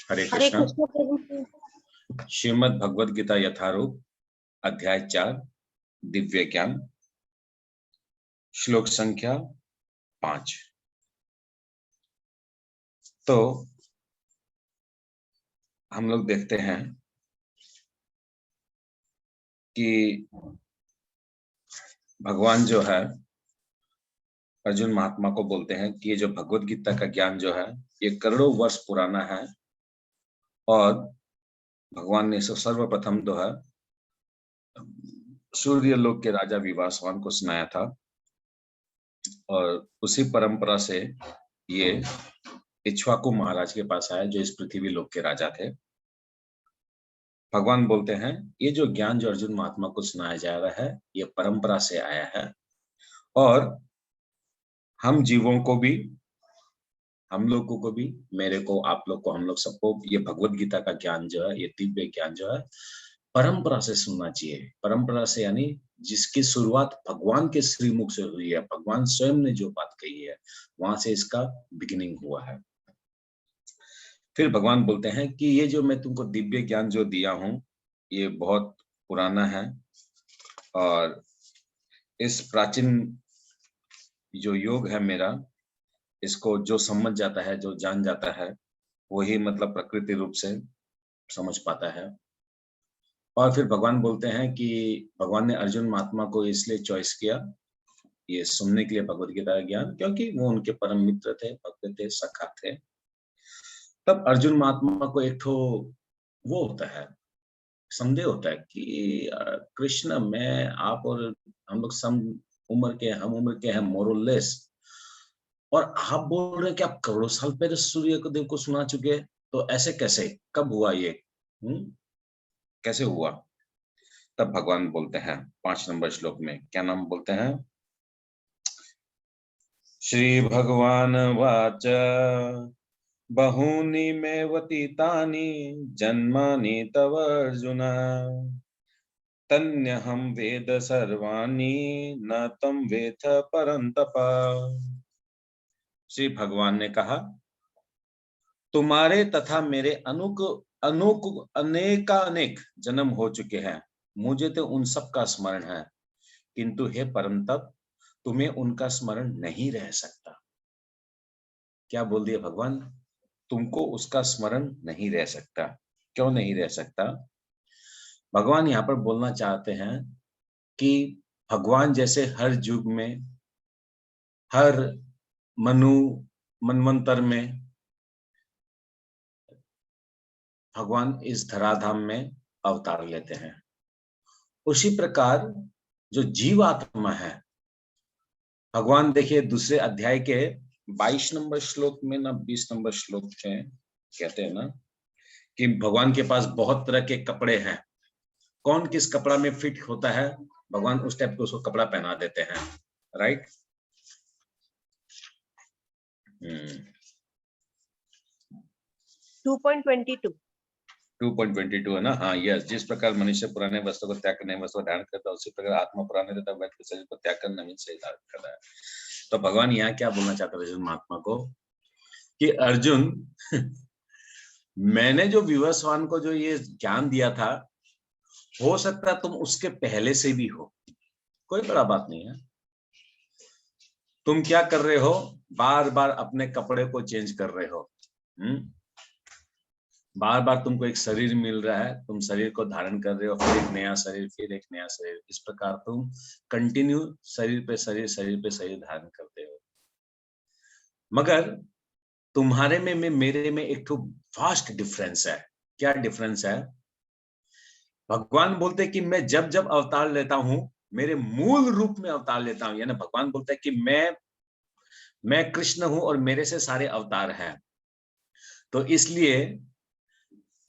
हरे हरे कृष्णा। कृष्ण प्रभु जी। श्रीमद् भगवद गीता यथारूप अध्याय 4 दिव्य ज्ञान श्लोक संख्या 5। तो हम लोग देखते हैं कि भगवान जो है अर्जुन महात्मा को बोलते हैं कि ये जो भगवद गीता का ज्ञान जो है ये करोड़ों वर्ष पुराना है और भगवान ने इसे सर्वप्रथम जो है सूर्य लोक के राजा विवासवान को सुनाया था और उसी परंपरा से ये इक्ष्वाकु महाराज के पास आया जो इस पृथ्वी लोक के राजा थे। भगवान बोलते हैं ये जो ज्ञान जो अर्जुन महात्मा को सुनाया जा रहा है ये परंपरा से आया है और हम जीवों को भी, हम लोगों को भी, मेरे को, आप लोग को, हम लोग सबको ये भगवद गीता का ज्ञान जो है, ये दिव्य ज्ञान जो है परंपरा से सुनना चाहिए। परंपरा से यानी जिसकी शुरुआत भगवान के श्रीमुख से हुई है, भगवान स्वयं ने जो बात कही है वहां से इसका बिगिनिंग हुआ है। फिर भगवान बोलते हैं कि ये जो मैं तुमको दिव्य ज्ञान जो दिया हूं ये बहुत पुराना है और इस प्राचीन जो योग है मेरा, इसको जो समझ जाता है, जो जान जाता है, वही मतलब प्रकृति रूप से समझ पाता है। और फिर भगवान बोलते हैं कि भगवान ने अर्जुन महात्मा को इसलिए चॉइस किया ये सुनने के लिए भगवद गीता का ज्ञान, क्योंकि वो उनके परम मित्र थे, भक्त थे, सखा थे। तब अर्जुन महात्मा को एक ठो वो होता है, संदेह होता है कि कृष्ण, मैं, आप और हम लोग सम उम्र के, हम उम्र के हैं मोरलेस, और आप बोल रहे हैं कि आप करोड़ों साल पहले सूर्य को देव को सुना चुके हैं, तो ऐसे कैसे, कब हुआ ये? कैसे हुआ? तब भगवान बोलते हैं 5 नंबर श्लोक में, क्या नाम बोलते हैं? श्री भगवान वाच बहूनि मे वतीतानि जन्मानि तव अर्जुन तन्यहं वेद सर्वाणि न तम वेद परंतप। श्री भगवान ने कहा तुम्हारे तथा मेरे अनेक जन्म हो चुके हैं, मुझे तो उन सब का स्मरण है, किंतु हे परम तप तुम्हें उनका स्मरण नहीं रह सकता। क्या बोल दिया भगवान? तुमको उसका स्मरण नहीं रह सकता। क्यों नहीं रह सकता? भगवान यहाँ पर बोलना चाहते हैं कि भगवान जैसे हर युग में, हर मनवंतर में भगवान इस धराधाम में अवतार लेते हैं, उसी प्रकार जो जीव आत्मा है, भगवान देखिए दूसरे अध्याय के 22 नंबर श्लोक में ना 20 नंबर श्लोक में कहते हैं ना कि भगवान के पास बहुत तरह के कपड़े हैं, कौन किस कपड़ा में फिट होता है भगवान उस टाइप को उसको कपड़ा पहना देते हैं। राइट? 2.22 है ना? हाँ, यस। जिस प्रकार मनुष्य पुराने वस्त्र को त्याग कर नए वस्त्र को धारण करता है, उसी प्रकार आत्मा पुराने तथा वैध के शरीर को त्याग कर नवीन शरीर धारण कर रहा है। तो भगवान यहाँ क्या बोलना चाहते हैं अर्जुन महात्मा को कि अर्जुन मैंने जो विवस्वान को जो ये ज्ञान दिया था, हो सकता तुम उसके पहले से भी हो, कोई बड़ा बात नहीं है। तुम क्या कर रहे हो? बार बार अपने कपड़े को चेंज कर रहे हो। बार बार तुमको एक शरीर मिल रहा है, तुम शरीर को धारण कर रहे हो, फिर एक नया शरीर, फिर एक नया शरीर, इस प्रकार तुम कंटिन्यू शरीर पे शरीर, शरीर पे शरीर धारण करते हो। मगर तुम्हारे में मेरे में एक तो वास्ट डिफरेंस है। क्या डिफरेंस है? भगवान बोलते हैं कि मैं जब जब अवतार लेता हूं मेरे मूल रूप में अवतार लेता हूं, यानी भगवान बोलता है कि मैं कृष्ण हूं और मेरे से सारे अवतार हैं। तो इसलिए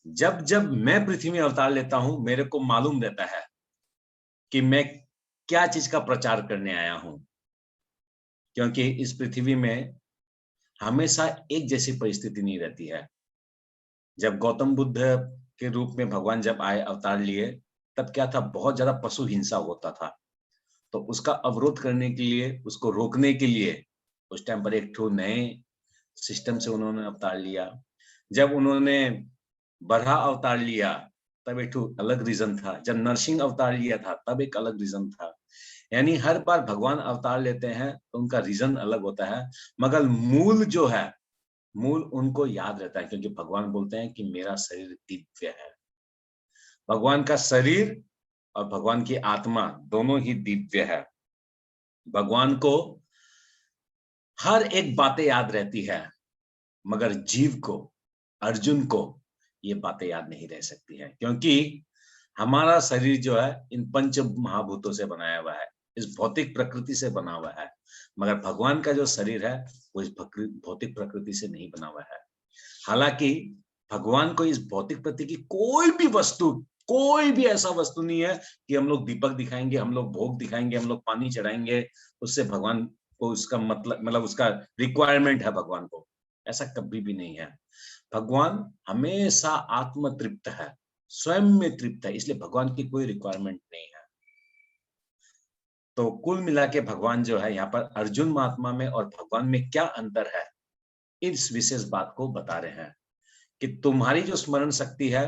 जब जब मैं पृथ्वी में अवतार लेता हूं मेरे को मालूम रहता है कि मैं क्या चीज का प्रचार करने आया हूं, क्योंकि इस पृथ्वी में हमेशा एक जैसी परिस्थिति नहीं रहती है। जब गौतम बुद्ध के रूप में भगवान जब आए, अवतार लिए, तब क्या था, बहुत ज्यादा पशु हिंसा होता था। तो उसका अवरोध करने के लिए, उसको रोकने के लिए उस टाइम पर एक ठो नए सिस्टम से उन्होंने अवतार लिया। जब उन्होंने बरहा अवतार लिया तब एक अलग रीजन था, जब नरसिंह अवतार लिया था तब एक अलग रीजन था। यानी हर बार भगवान अवतार लेते हैं तो उनका रीजन अलग होता है, मगर मूल जो है, मूल उनको याद रहता है, क्योंकि भगवान बोलते हैं कि मेरा शरीर दिव्य है। भगवान का शरीर और भगवान की आत्मा दोनों ही दिव्य है। भगवान को हर एक बातें याद रहती है, मगर जीव को, अर्जुन को ये बातें याद नहीं रह सकती है, क्योंकि हमारा शरीर जो है इन पंच महाभूतों से बनाया हुआ है, इस भौतिक प्रकृति से बना हुआ है, मगर भगवान का जो शरीर है वो इस भौतिक प्रकृति से नहीं बना हुआ है। हालांकि भगवान को इस भौतिक प्रकृति की कोई भी वस्तु, कोई भी ऐसा वस्तु नहीं है कि हम लोग दीपक दिखाएंगे, हम लोग भोग दिखाएंगे, हम लोग पानी चढ़ाएंगे, उससे भगवान को उसका मतलब उसका रिक्वायरमेंट है भगवान को, ऐसा कभी भी नहीं है। भगवान हमेशा आत्म तृप्त है, स्वयं में तृप्त है, इसलिए भगवान की कोई रिक्वायरमेंट नहीं है। तो कुल मिला के भगवान जो है यहाँ पर अर्जुन महात्मा में और भगवान में क्या अंतर है, इस विशेष बात को बता रहे हैं कि तुम्हारी जो स्मरण शक्ति है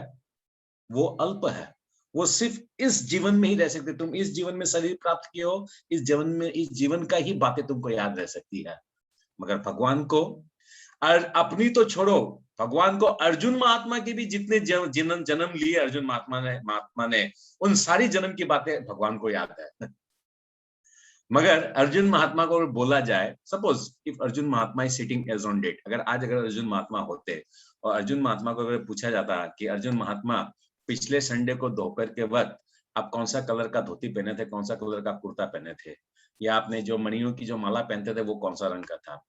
वो अल्प है, वो सिर्फ इस जीवन में ही रह सकती है। तुम इस जीवन में शरीर प्राप्त किए हो, इस जीवन में, इस जीवन का ही बातें तुमको याद रह सकती है, मगर भगवान को अपनी तो छोड़ो, भगवान को अर्जुन महात्मा की भी जितने जन्म लिए अर्जुन महात्मा ने उन सारी जन्म की बातें भगवान को याद है। मगर अर्जुन महात्मा को बोला जाए, suppose if Arjun Mahatma is sitting as on date, अगर अर्जुन महात्मा होते और अर्जुन महात्मा को अगर पूछा जाता कि अर्जुन महात्मा पिछले संडे को दोपहर के वक्त आप कौन सा कलर का धोती पहने थे, कौन सा कलर का कुर्ता पहने थे, या आपने जो मणियों की जो माला पहनते थे वो कौन सा रंग का था,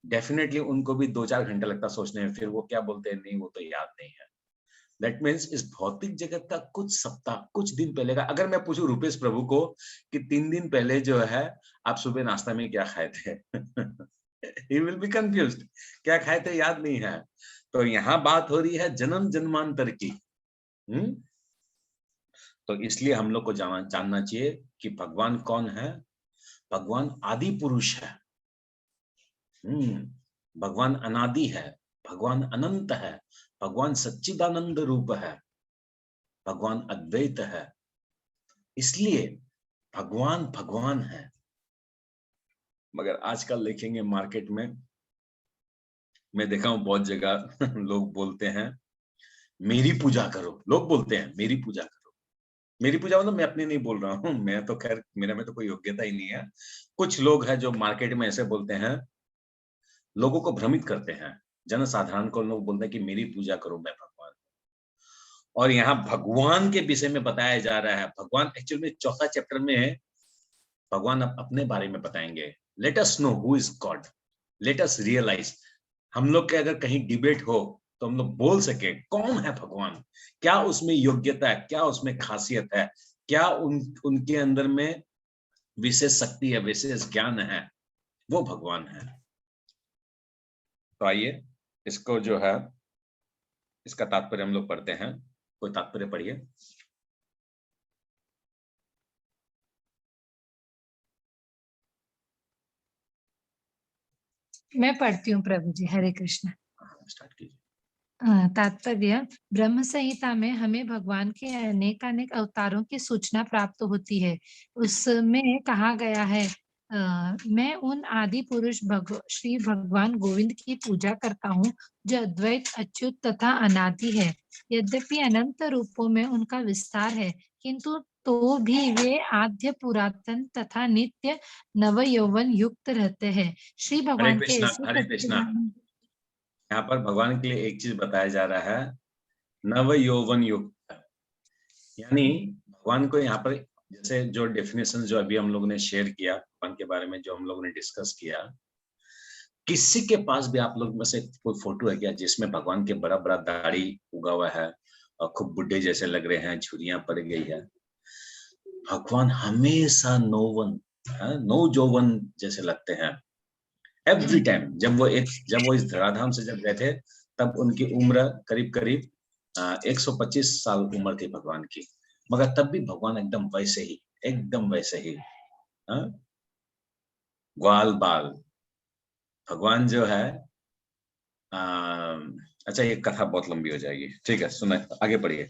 डेफिनेटली उनको भी 2-4 घंटे लगता सोचने में, फिर वो क्या बोलते हैं, नहीं वो तो याद नहीं है। दैट मीन्स इस भौतिक जगत का कुछ सप्ताह, कुछ दिन पहले का, अगर मैं पूछूं रूपेश प्रभु को कि 3 दिन पहले जो है आप सुबह नाश्ता में क्या खाए थे, he will be confused, क्या खाए थे याद नहीं है। तो यहाँ बात हो रही है जन्म जन्मांतर की। तो इसलिए हम लोग को जानना चाहिए कि भगवान कौन है। भगवान आदि पुरुष है, भगवान अनादि है, भगवान अनंत है, भगवान सच्चिदानंद रूप है, भगवान अद्वैत है, इसलिए भगवान भगवान है। मगर आजकल देखेंगे मार्केट में, मैं देखा हूं बहुत जगह लोग बोलते हैं मेरी पूजा करो, लोग बोलते हैं मेरी पूजा करो। मेरी पूजा मतलब मैं अपनी नहीं बोल रहा हूं, मैं तो खैर मेरे में तो कोई योग्यता ही नहीं है। कुछ लोग हैं जो मार्केट में ऐसे बोलते हैं, लोगों को भ्रमित करते हैं, जनसाधारण को लोग बोलते हैं कि मेरी पूजा करो, मैं भगवान। और यहाँ भगवान के विषय में बताया जा रहा है। भगवान एक्चुअल में चौथा चैप्टर में भगवान अपने बारे में बताएंगे। Let us know who is God, let us realise. हम लोग के अगर कहीं डिबेट हो तो हम लोग बोल सके कौन है भगवान, क्या उसमें योग्यता है, क्या उसमें खासियत है, क्या उनके अंदर में विशेष शक्ति है, विशेष ज्ञान है, वो भगवान है। तो आइए इसको जो है, इसका तात्पर्य हम लोग पढ़ते हैं। कोई तात्पर्य पढ़िए। मैं पढ़ती हूँ प्रभु जी। हरे कृष्ण। स्टार्ट कीजिए। तात्पर्य, ब्रह्म संहिता में हमें भगवान के अनेकानेक अवतारों की सूचना प्राप्त होती है। उसमें कहा गया है, मैं उन आदि पुरुष श्री भगवान गोविंद की पूजा करता हूँ जो अद्वैत, अच्युत तथा अनादि है। यद्यपि अनंत रूपों में उनका विस्तार है, किंतु तो भी वे आद्य, पुरातन तथा नित्य नव यौवन युक्त रहते हैं। श्री भगवान के ऐसे हरे कृष्णा। यहाँ पर भगवान के लिए एक चीज बताया जा रहा है, नव यौवन युक्त, यानी भगवान को यहाँ पर जैसे जो डेफिनेशन जो अभी हम लोगों ने शेयर किया भगवान के बारे में, जो हम लोगों ने डिस्कस किया, किसी के पास भी आप लोग में से कोई फोटो है क्या जिसमें भगवान के बड़ा बड़ा दाढ़ी उगा हुआ है और खूब बुढ़े जैसे लग रहे हैं, झुर्रियां पड़ गई है? भगवान हमेशा नौ जौवन जैसे लगते हैं एवरी टाइम। जब वो इस धराधाम से जब गए थे तब उनकी उम्र करीब करीब 125 साल उम्र थी भगवान की, मगर तब भी भगवान एकदम वैसे ही ग्वाल बाल। भगवान जो है अच्छा, ये कथा बहुत लंबी हो जाएगी, ठीक है, सुने, आगे पढ़िए।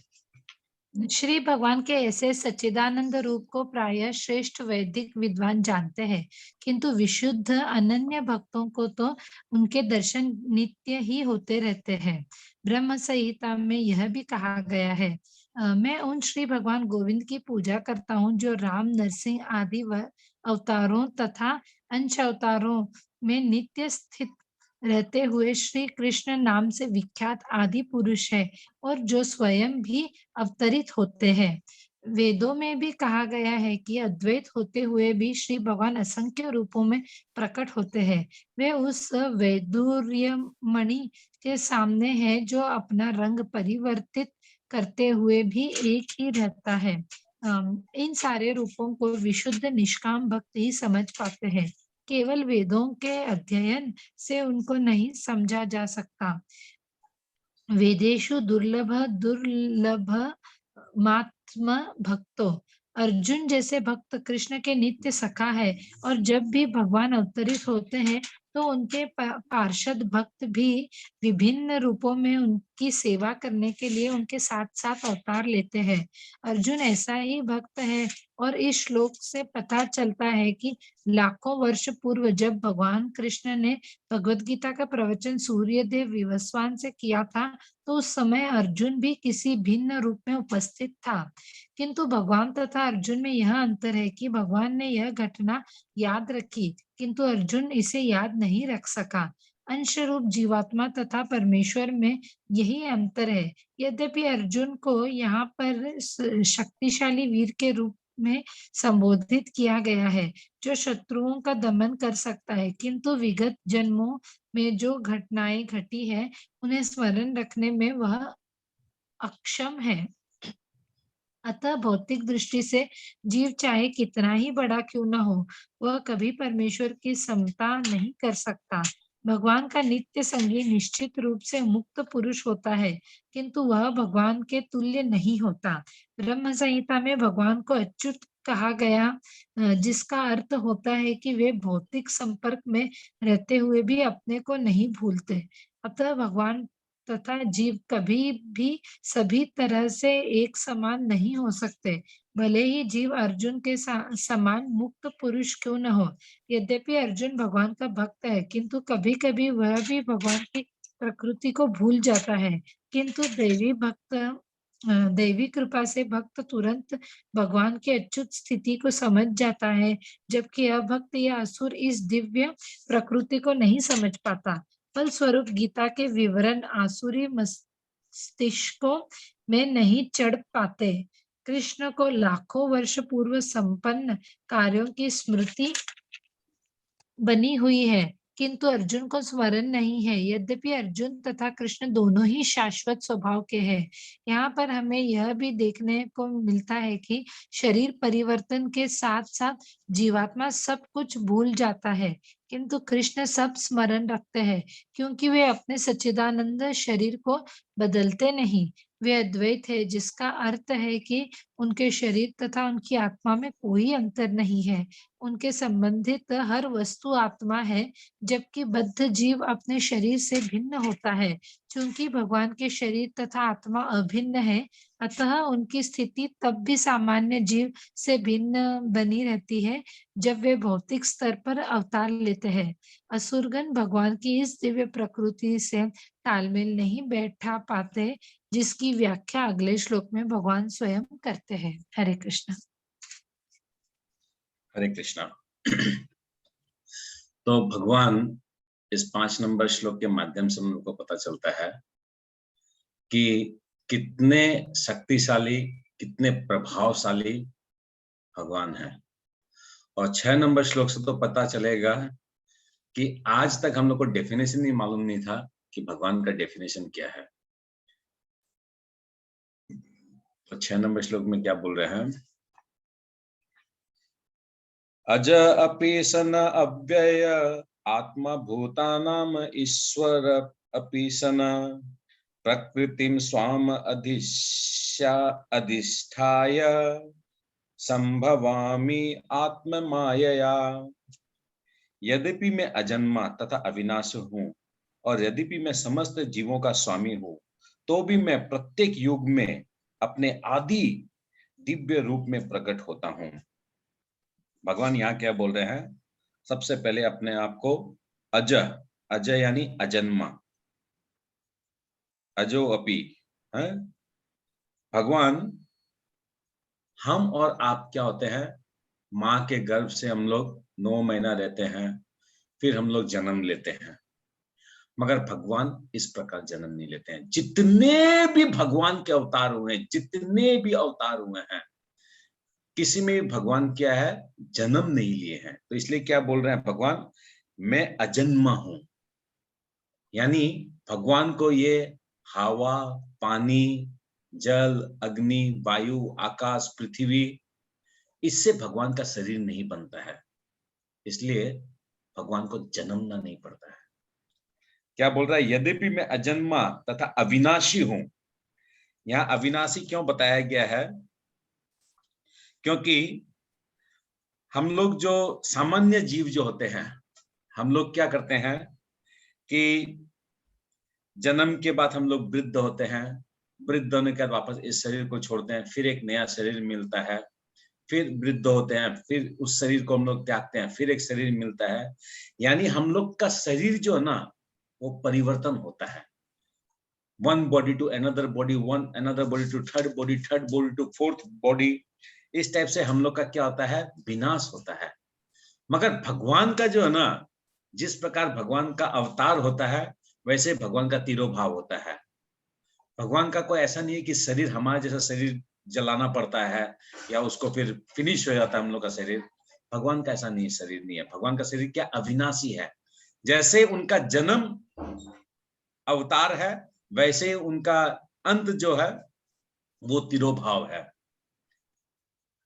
श्री भगवान के ऐसे सच्चिदानंद रूप को प्रायः श्रेष्ठ वैदिक विद्वान जानते हैं, किंतु विशुद्ध अनन्य भक्तों को तो उनके दर्शन नित्य ही होते रहते हैं। ब्रह्म संहिता में यह भी कहा गया है, मैं उन श्री भगवान गोविंद की पूजा करता हूँ जो राम, नरसिंह आदि अवतारों तथा अंश अवतारों में नित्य स्थित रहते हुए श्री कृष्ण नाम से विख्यात आदि पुरुष है और जो स्वयं भी अवतरित होते हैं। वेदों में भी कहा गया है कि अद्वैत होते हुए भी श्री भगवान असंख्य रूपों में प्रकट होते हैं। वे उस वैदुर्य मणि के सामने है जो अपना रंग परिवर्तित करते हुए भी एक ही रहता है। इन सारे रूपों को विशुद्ध निष्काम भक्त ही समझ पाते हैं। केवल वेदों के अध्ययन से उनको नहीं समझा जा सकता। वेदेषु दुर्लभ दुर्लभ मात्म भक्तो, अर्जुन जैसे भक्त कृष्ण के नित्य सखा है और जब भी भगवान अवतरित होते हैं तो उनके पार्षद भक्त भी विभिन्न रूपों में उनकी सेवा करने के लिए उनके साथ साथ अवतार लेते हैं। अर्जुन ऐसा ही भक्त है और इस श्लोक से पता चलता है कि लाखों वर्ष पूर्व जब भगवान कृष्ण ने भगवत गीता का प्रवचन सूर्यदेव विवस्वान से किया था तो उस समय अर्जुन भी किसी भिन्न रूप में उपस्थित था, किंतु भगवान तथा अर्जुन में यह अंतर है कि भगवान ने यह घटना याद रखी किंतु अर्जुन इसे याद नहीं रख सका। अंश रूप जीवात्मा तथा परमेश्वर में यही अंतर है। यद्यपि अर्जुन को यहाँ पर शक्तिशाली वीर के रूप में संबोधित किया गया है जो शत्रुओं का दमन कर सकता है, किंतु विगत जन्मों में जो घटनाएं घटी है उन्हें स्मरण रखने में वह अक्षम है। अतः भौतिक दृष्टि से जीव चाहे कितना ही बड़ा क्यों न हो, वह कभी परमेश्वर की समता नहीं कर सकता। भगवान का नित्य संगी निश्चित रूप से मुक्त पुरुष होता है, किंतु वह भगवान के तुल्य नहीं होता। ब्रह्म संहिता में भगवान को अच्युत कहा गया, जिसका अर्थ होता है कि वे भौतिक संपर्क में रहते हुए भी अपने को नहीं भूलते। अतः भगवान तथा जीव कभी भी सभी तरह से एक समान नहीं हो सकते, भले ही जीव अर्जुन के समान मुक्त पुरुष क्यों न हो। यद्यपि अर्जुन भगवान का भक्त है, किंतु कभी-कभी वह भी भगवान की प्रकृति को भूल जाता है, किंतु दैवी कृपा से भक्त तुरंत भगवान की अच्युत स्थिति को समझ जाता है, जबकि अभक्त या असुर इस दिव्य प्रकृति को नहीं समझ पाता। फलस्वरूप गीता के विवरण आसुरी मस्तिष्कों में नहीं चढ़ पाते। कृष्ण को लाखों वर्ष पूर्व संपन्न कार्यों की स्मृति बनी हुई है, किंतु अर्जुन को स्मरण नहीं है। यद्यपि अर्जुन तथा कृष्ण दोनों ही शाश्वत स्वभाव के हैं। यहाँ पर हमें यह भी देखने को मिलता है कि शरीर परिवर्तन के साथ साथ जीवात्मा सब कुछ भूल जाता है, किंतु कृष्ण सब स्मरण रखते हैं क्योंकि वे अपने सच्चिदानंद शरीर को बदलते नहीं। वे अद्वैत है, जिसका अर्थ है कि उनके शरीर तथा उनकी आत्मा में कोई अंतर नहीं है। उनके संबंधित हर वस्तु आत्मा है, जबकि बद्ध जीव अपने शरीर से भिन्न होता है। चूंकि भगवान के शरीर तथा आत्मा अभिन्न है, अतः उनकी स्थिति तब भी सामान्य जीव से भिन्न बनी रहती है जब वे भौतिक स्तर पर अवतार लेते हैं। असुरगण भगवान की इस दिव्य प्रकृति से तालमेल नहीं बैठा पाते, जिसकी व्याख्या अगले श्लोक में भगवान स्वयं करते हैं। हरे कृष्ण। हरे कृष्णा। तो भगवान इस 5 नंबर श्लोक के माध्यम से हम लोग को पता चलता है कि कितने शक्तिशाली, कितने प्रभावशाली भगवान है। और 6 नंबर श्लोक से तो पता चलेगा कि आज तक हम लोग को डेफिनेशन ही मालूम नहीं था कि भगवान का डेफिनेशन क्या है। तो 6 नंबर श्लोक में क्या बोल रहे हैं? अज अपि सन अव्यय आत्मा भूतानाम ईश्वर अपि सन प्रकृतिम स्वाम अधिष्ठाय संभवामि आत्म मायया। यद्यपि मैं अजन्मा तथा अविनाशी हूँ, और यद्यपि मैं समस्त जीवों का स्वामी हूं, तो भी मैं प्रत्येक युग में अपने आदि दिव्य रूप में प्रकट होता हूं। भगवान यहाँ क्या बोल रहे हैं? सबसे पहले अपने आप को अज, अज यानी अजन्मा, अजो अपि है। भगवान, हम और आप क्या होते हैं? माँ के गर्भ से हम लोग 9 महीना रहते हैं, फिर हम लोग जन्म लेते हैं। मगर भगवान इस प्रकार जन्म नहीं लेते हैं। जितने भी भगवान के अवतार हुए हैं, जितने भी अवतार हुए हैं, किसी में भी भगवान क्या है? जन्म नहीं लिए हैं। तो इसलिए क्या बोल रहे हैं भगवान? मैं अजन्मा हूं। यानी भगवान को ये हवा, पानी, जल, अग्नि, वायु, आकाश, पृथ्वी, इससे भगवान का शरीर नहीं बनता है। इसलिए भगवान को जन्मना नहीं पड़ता है। क्या बोल रहा है? यद्यपि मैं अजन्मा तथा अविनाशी हूं। यहाँ अविनाशी क्यों बताया गया है? क्योंकि हम लोग जो सामान्य जीव जो होते हैं, हम लोग क्या करते हैं कि जन्म के बाद हम लोग वृद्ध होते हैं, वृद्ध होने के बाद वापस इस शरीर को छोड़ते हैं, फिर एक नया शरीर मिलता है, फिर वृद्ध होते हैं, फिर उस शरीर को हम लोग त्यागते हैं, फिर एक शरीर मिलता है। यानी हम लोग का शरीर जो है ना, वो परिवर्तन होता है। One body to another body, one another body to third body to fourth body. इस टाइप से हम लोग का क्या होता है? विनाश होता है। मगर भगवान का जो है ना, जिस प्रकार भगवान का अवतार होता है, वैसे भगवान का तिरोभाव होता है। भगवान का कोई ऐसा नहीं है कि शरीर हमारा जैसा शरीर जलाना पड़ता है या उसको फिर फिनिश हो जाता है हम लोग का शरीर। भगवान का ऐसा नहीं, शरीर नहीं है। भगवान का शरीर क्या? अविनाशी है। जैसे उनका जन्म अवतार है, वैसे उनका अंत जो है वो तिरोभाव है।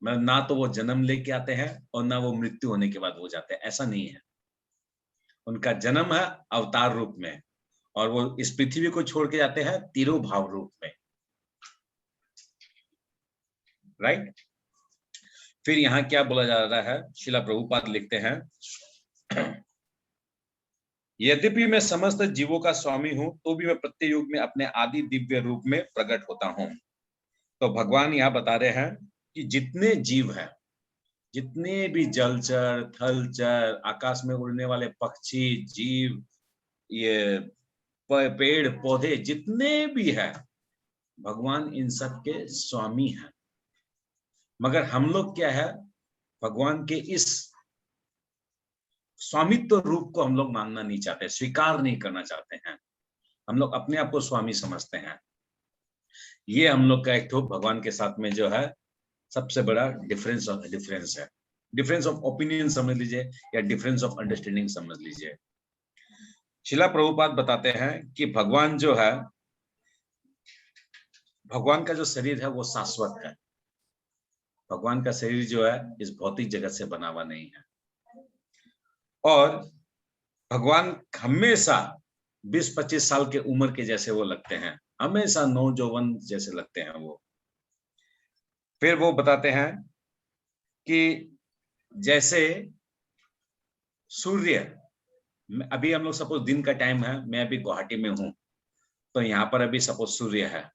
मतलब ना तो वो जन्म लेके आते हैं और ना वो मृत्यु होने के बाद हो जाते हैं, ऐसा नहीं है। उनका जन्म है अवतार रूप में, और वो इस पृथ्वी को छोड़ के जाते हैं तिरोभाव रूप में। राइट? फिर यहाँ क्या बोला जा रहा है? शिला प्रभुपाद लिखते हैं, यद्यपि मैं समस्त जीवों का स्वामी हूं, तो भी मैं प्रत्येक युग में अपने आदि दिव्य रूप में प्रकट होता हूं। तो भगवान यहाँ बता रहे हैं कि जितने जीव हैं, जितने भी जलचर, थलचर, आकाश में उड़ने वाले पक्षी, जीव, ये पेड़ पौधे, जितने भी है, भगवान इन सब के स्वामी हैं। मगर हम लोग क्या है? भगवान के इस स्वामित्व रूप को हम लोग मानना नहीं चाहते, स्वीकार नहीं करना चाहते हैं। हम लोग अपने आप को स्वामी समझते हैं। ये हम लोग का एक तो भगवान के साथ में जो है सबसे बड़ा डिफरेंस है। डिफरेंस ऑफ ओपिनियन समझ लीजिए, या डिफरेंस ऑफ अंडरस्टैंडिंग समझ लीजिए। शिला प्रभुपाद बताते हैं कि भगवान जो है, भगवान का जो शरीर है वो शाश्वत है। भगवान का शरीर जो है इस भौतिक जगत से बना हुआ नहीं है। और भगवान हमेशा 20-25 साल के उम्र के जैसे वो लगते हैं, हमेशा नौजवान जैसे लगते हैं वो। फिर वो बताते हैं कि जैसे सूर्य, अभी हम लोग सपोज दिन का टाइम है, मैं अभी गुवाहाटी में हूँ, तो यहाँ पर अभी सपोज सूर्य है,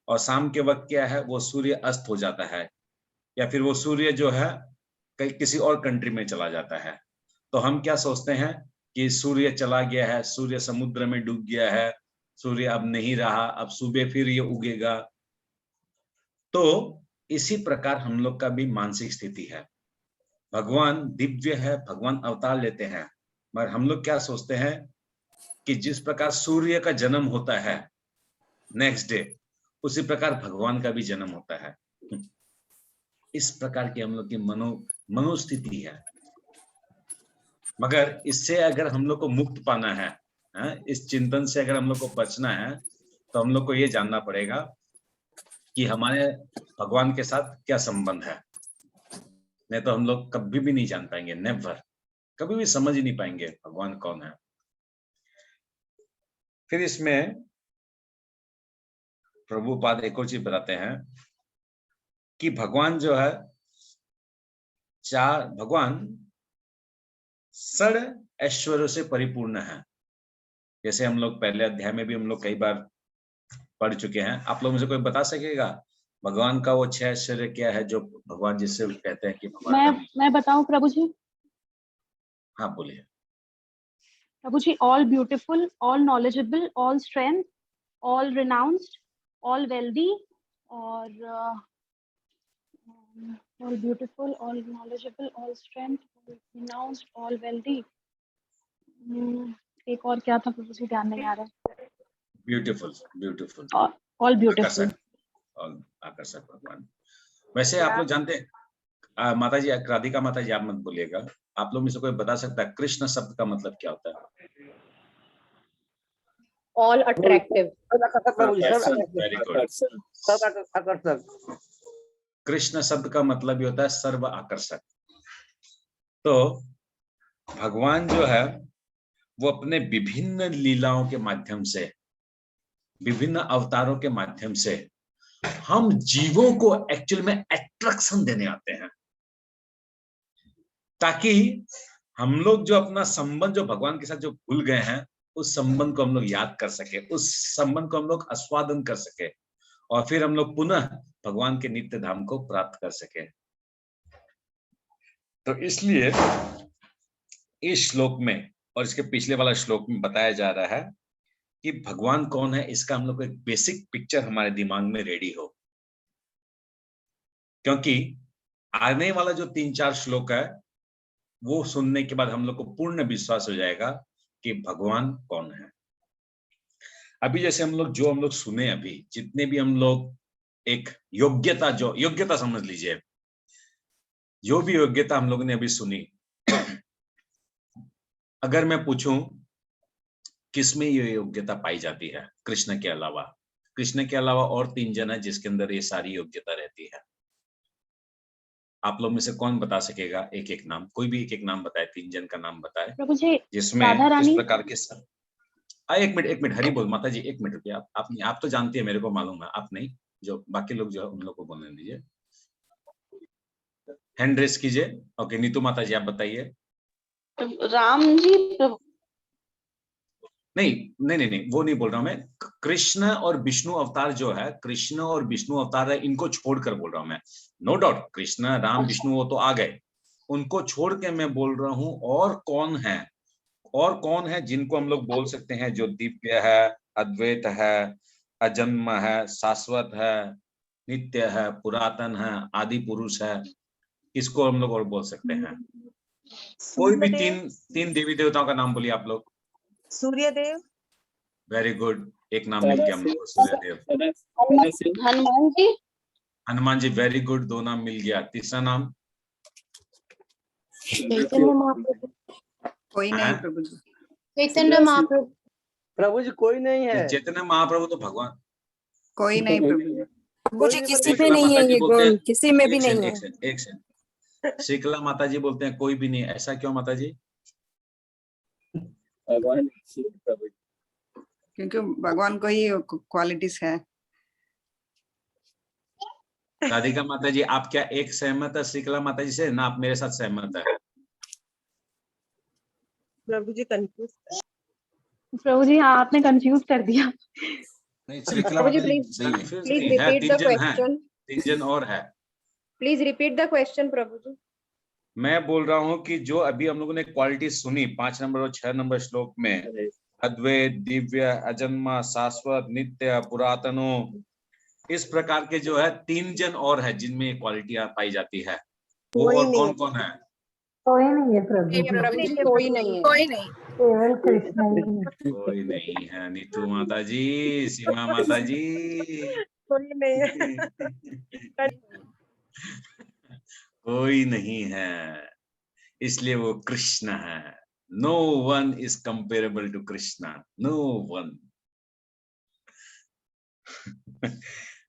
और शाम के वक्त क्या है? वो सूर्य अस्त हो जाता है, या फिर वो सूर्य जो है कहीं किसी और कंट्री में चला जाता है। तो हम क्या सोचते हैं कि सूर्य चला गया है, सूर्य समुद्र में डूब गया है, सूर्य अब नहीं रहा, अब सुबह फिर ये उगेगा। तो इसी प्रकार हम लोग का भी मानसिक स्थिति है। भगवान दिव्य है, भगवान अवतार लेते हैं, मगर हम लोग क्या सोचते हैं कि जिस प्रकार सूर्य का जन्म होता है नेक्स्ट डे, उसी प्रकार भगवान का भी जन्म होता है। इस प्रकार की हम लोग की मनोस्थिति है। मगर इससे अगर हम लोग को मुक्त पाना है, इस चिंतन से अगर हम लोग को बचना है, तो हम लोग को ये जानना पड़ेगा कि हमारे भगवान के साथ क्या संबंध है। नहीं तो हम लोग कभी भी नहीं जान पाएंगे, नेवर, कभी भी समझ ही नहीं पाएंगे भगवान कौन है। फिर इसमें प्रभुपाद एक और चीज बताते हैं कि भगवान जो है भगवान षड ऐश्वर्यों से परिपूर्ण है। जैसे हम लोग पहले अध्याय में भी हम लोग कई बार पढ़ चुके हैं। आप लोग मुझे कोई बता सकेगा भगवान का वो 6 ऐश्वर्य क्या है जो भगवान जिससे कहते हैं कि भगवान का? मैं बताऊं प्रभु जी? हाँ बोलिए। प्रभु जी, all beautiful, all knowledgeable, all strength, all renowned, all wealthy, और all beautiful, all knowledgeable, all strength, all renowned, all wealthy. एक और क्या था प्रभु जी, ध्यान नहीं आ रहा है। ब्यूटीफुल, ब्यूटीफुल, ऑल ब्यूटीफुल, आकर्षक, और आकर्षक भगवान। वैसे आप लोग जानते हैं माता जी, राधिका माता जी आप मत बोलिएगा, आप लोग में से कोई बता सकता है कृष्ण शब्द का मतलब क्या होता है? All attractive. Very good. सब आकर्षक। कृष्ण शब्द का मतलब भी होता है सर्व आकर्षक। तो भगवान जो है वो अपने विभिन्न लीलाओं के माध्यम से, विभिन्न अवतारों के माध्यम से हम जीवों को एक्चुअल में अट्रैक्शन देने आते हैं, ताकि हम लोग जो अपना संबंध जो भगवान के साथ जो भूल गए हैं, उस संबंध को हम लोग याद कर सके, उस संबंध को हम लोग आस्वादन कर सके, और फिर हम लोग पुनः भगवान के नित्य धाम को प्राप्त कर सके। तो इसलिए इस श्लोक में और इसके पिछले वाला श्लोक में बताया जा रहा है कि भगवान कौन है, इसका हम लोग को एक बेसिक पिक्चर हमारे दिमाग में रेडी हो, क्योंकि आने वाला जो 3-4 श्लोक है वो सुनने के बाद हम लोग को पूर्ण विश्वास हो जाएगा कि भगवान कौन है। अभी जैसे हम लोग सुने, अभी जितने भी हम लोग एक योग्यता समझ लीजिए, जो भी योग्यता हम लोगों ने अभी सुनी, अगर मैं पूछूं किसमें ये योग्यता पाई जाती है कृष्ण के अलावा? कृष्ण के अलावा और 3 जन है जिसके अंदर ये सारी योग्यता रहती है। आप लोग में से कौन बता सकेगा? एक एक नाम, कोई भी एक एक नाम बताए, 3 जन का नाम बताए प्रभु जी। जिसमें राधा इस रानी। प्रकार के सब। एक मिनट हरी बोल माता जी, 1 मिनट रुकिए। आप तो जानती है, मेरे को मालूम है, आप नहीं, जो बाकी लोग जो है उन लोग को बोलने दीजिए। हैंड रेस कीजिए। ओके, नीतू माता जी आप बताइए। राम जी। नहीं, वो नहीं बोल रहा हूं मैं। कृष्ण और विष्णु अवतार जो है, कृष्ण और विष्णु अवतार है, इनको छोड़कर बोल रहा हूं मैं। नो डाउट कृष्ण राम विष्णु वो तो आ गए, उनको छोड़ के मैं बोल रहा हूं और कौन है जिनको हम लोग बोल सकते हैं जो दिव्य है, अद्वैत है, अजन्म है, शाश्वत है, नित्य है, पुरातन है, आदि पुरुष है। इसको हम लोग और बोल सकते हैं। कोई भी तीन देवी देवताओं का नाम बोलिए आप लोग। सूर्यदेव। वेरी गुड, एक नाम मिल गया हम लोग को, सूर्यदेव। हनुमान जी। हनुमान जी, वेरी गुड, 2 नाम मिल गया। तीसरा नाम? चैतन्य महाप्रभु। कोई नहीं प्रभु जी। चैतन्य महाप्रभु। प्रभु जी कोई नहीं है। चैतन्य महाप्रभु तो भगवान। कोई नहीं प्रभु जी। प्रभु जी किसी शीतला में नहीं माता है जी ये बोलते हैं, गुण, किसी में भी नहीं है। एक सेकंड। शीतला माता जी बोलते हैं कोई भी नहीं, ऐसा क्यों माता जी? क्योंकि भगवान को ही क्वालिटीज है। राधिका माता जी, आप क्या एक सहमत है शीतला माता जी से, ना आप मेरे साथ सहमत है? प्रभु जी कंफ्यूज। प्रभु जी हाँ, आपने कंफ्यूज कर दिया। नहीं, शीतला प्रभु जी माता जी प्लीज कंफ्यूज प्लीज नहीं है, रिपीट द क्वेश्चन। 3 जन और है। प्लीज रिपीट द क्वेश्चन प्रभु जी। मैं बोल रहा हूं कि जो अभी हम लोगों ने क्वालिटी सुनी 5 नंबर और 6 नंबर श्लोक में, अद्वैत, दिव्य, अजन्मा, शाश्वत, नित्य, पुरातनो, इस प्रकार के जो है 3 जन और है जिनमें ये क्वालिटियां पाई जाती है। वो और कौन कौन है? कोई नहीं है प्रभु जी, प्रभु जी कोई नहीं है। कोई नहीं। केवल कृष्ण ही है। कोई नहीं है। नीतू माता जी, सीमा माता जी, कोई नहीं है। कोई नहीं है, इसलिए वो कृष्ण है। No one is comparable to Krishna, no one.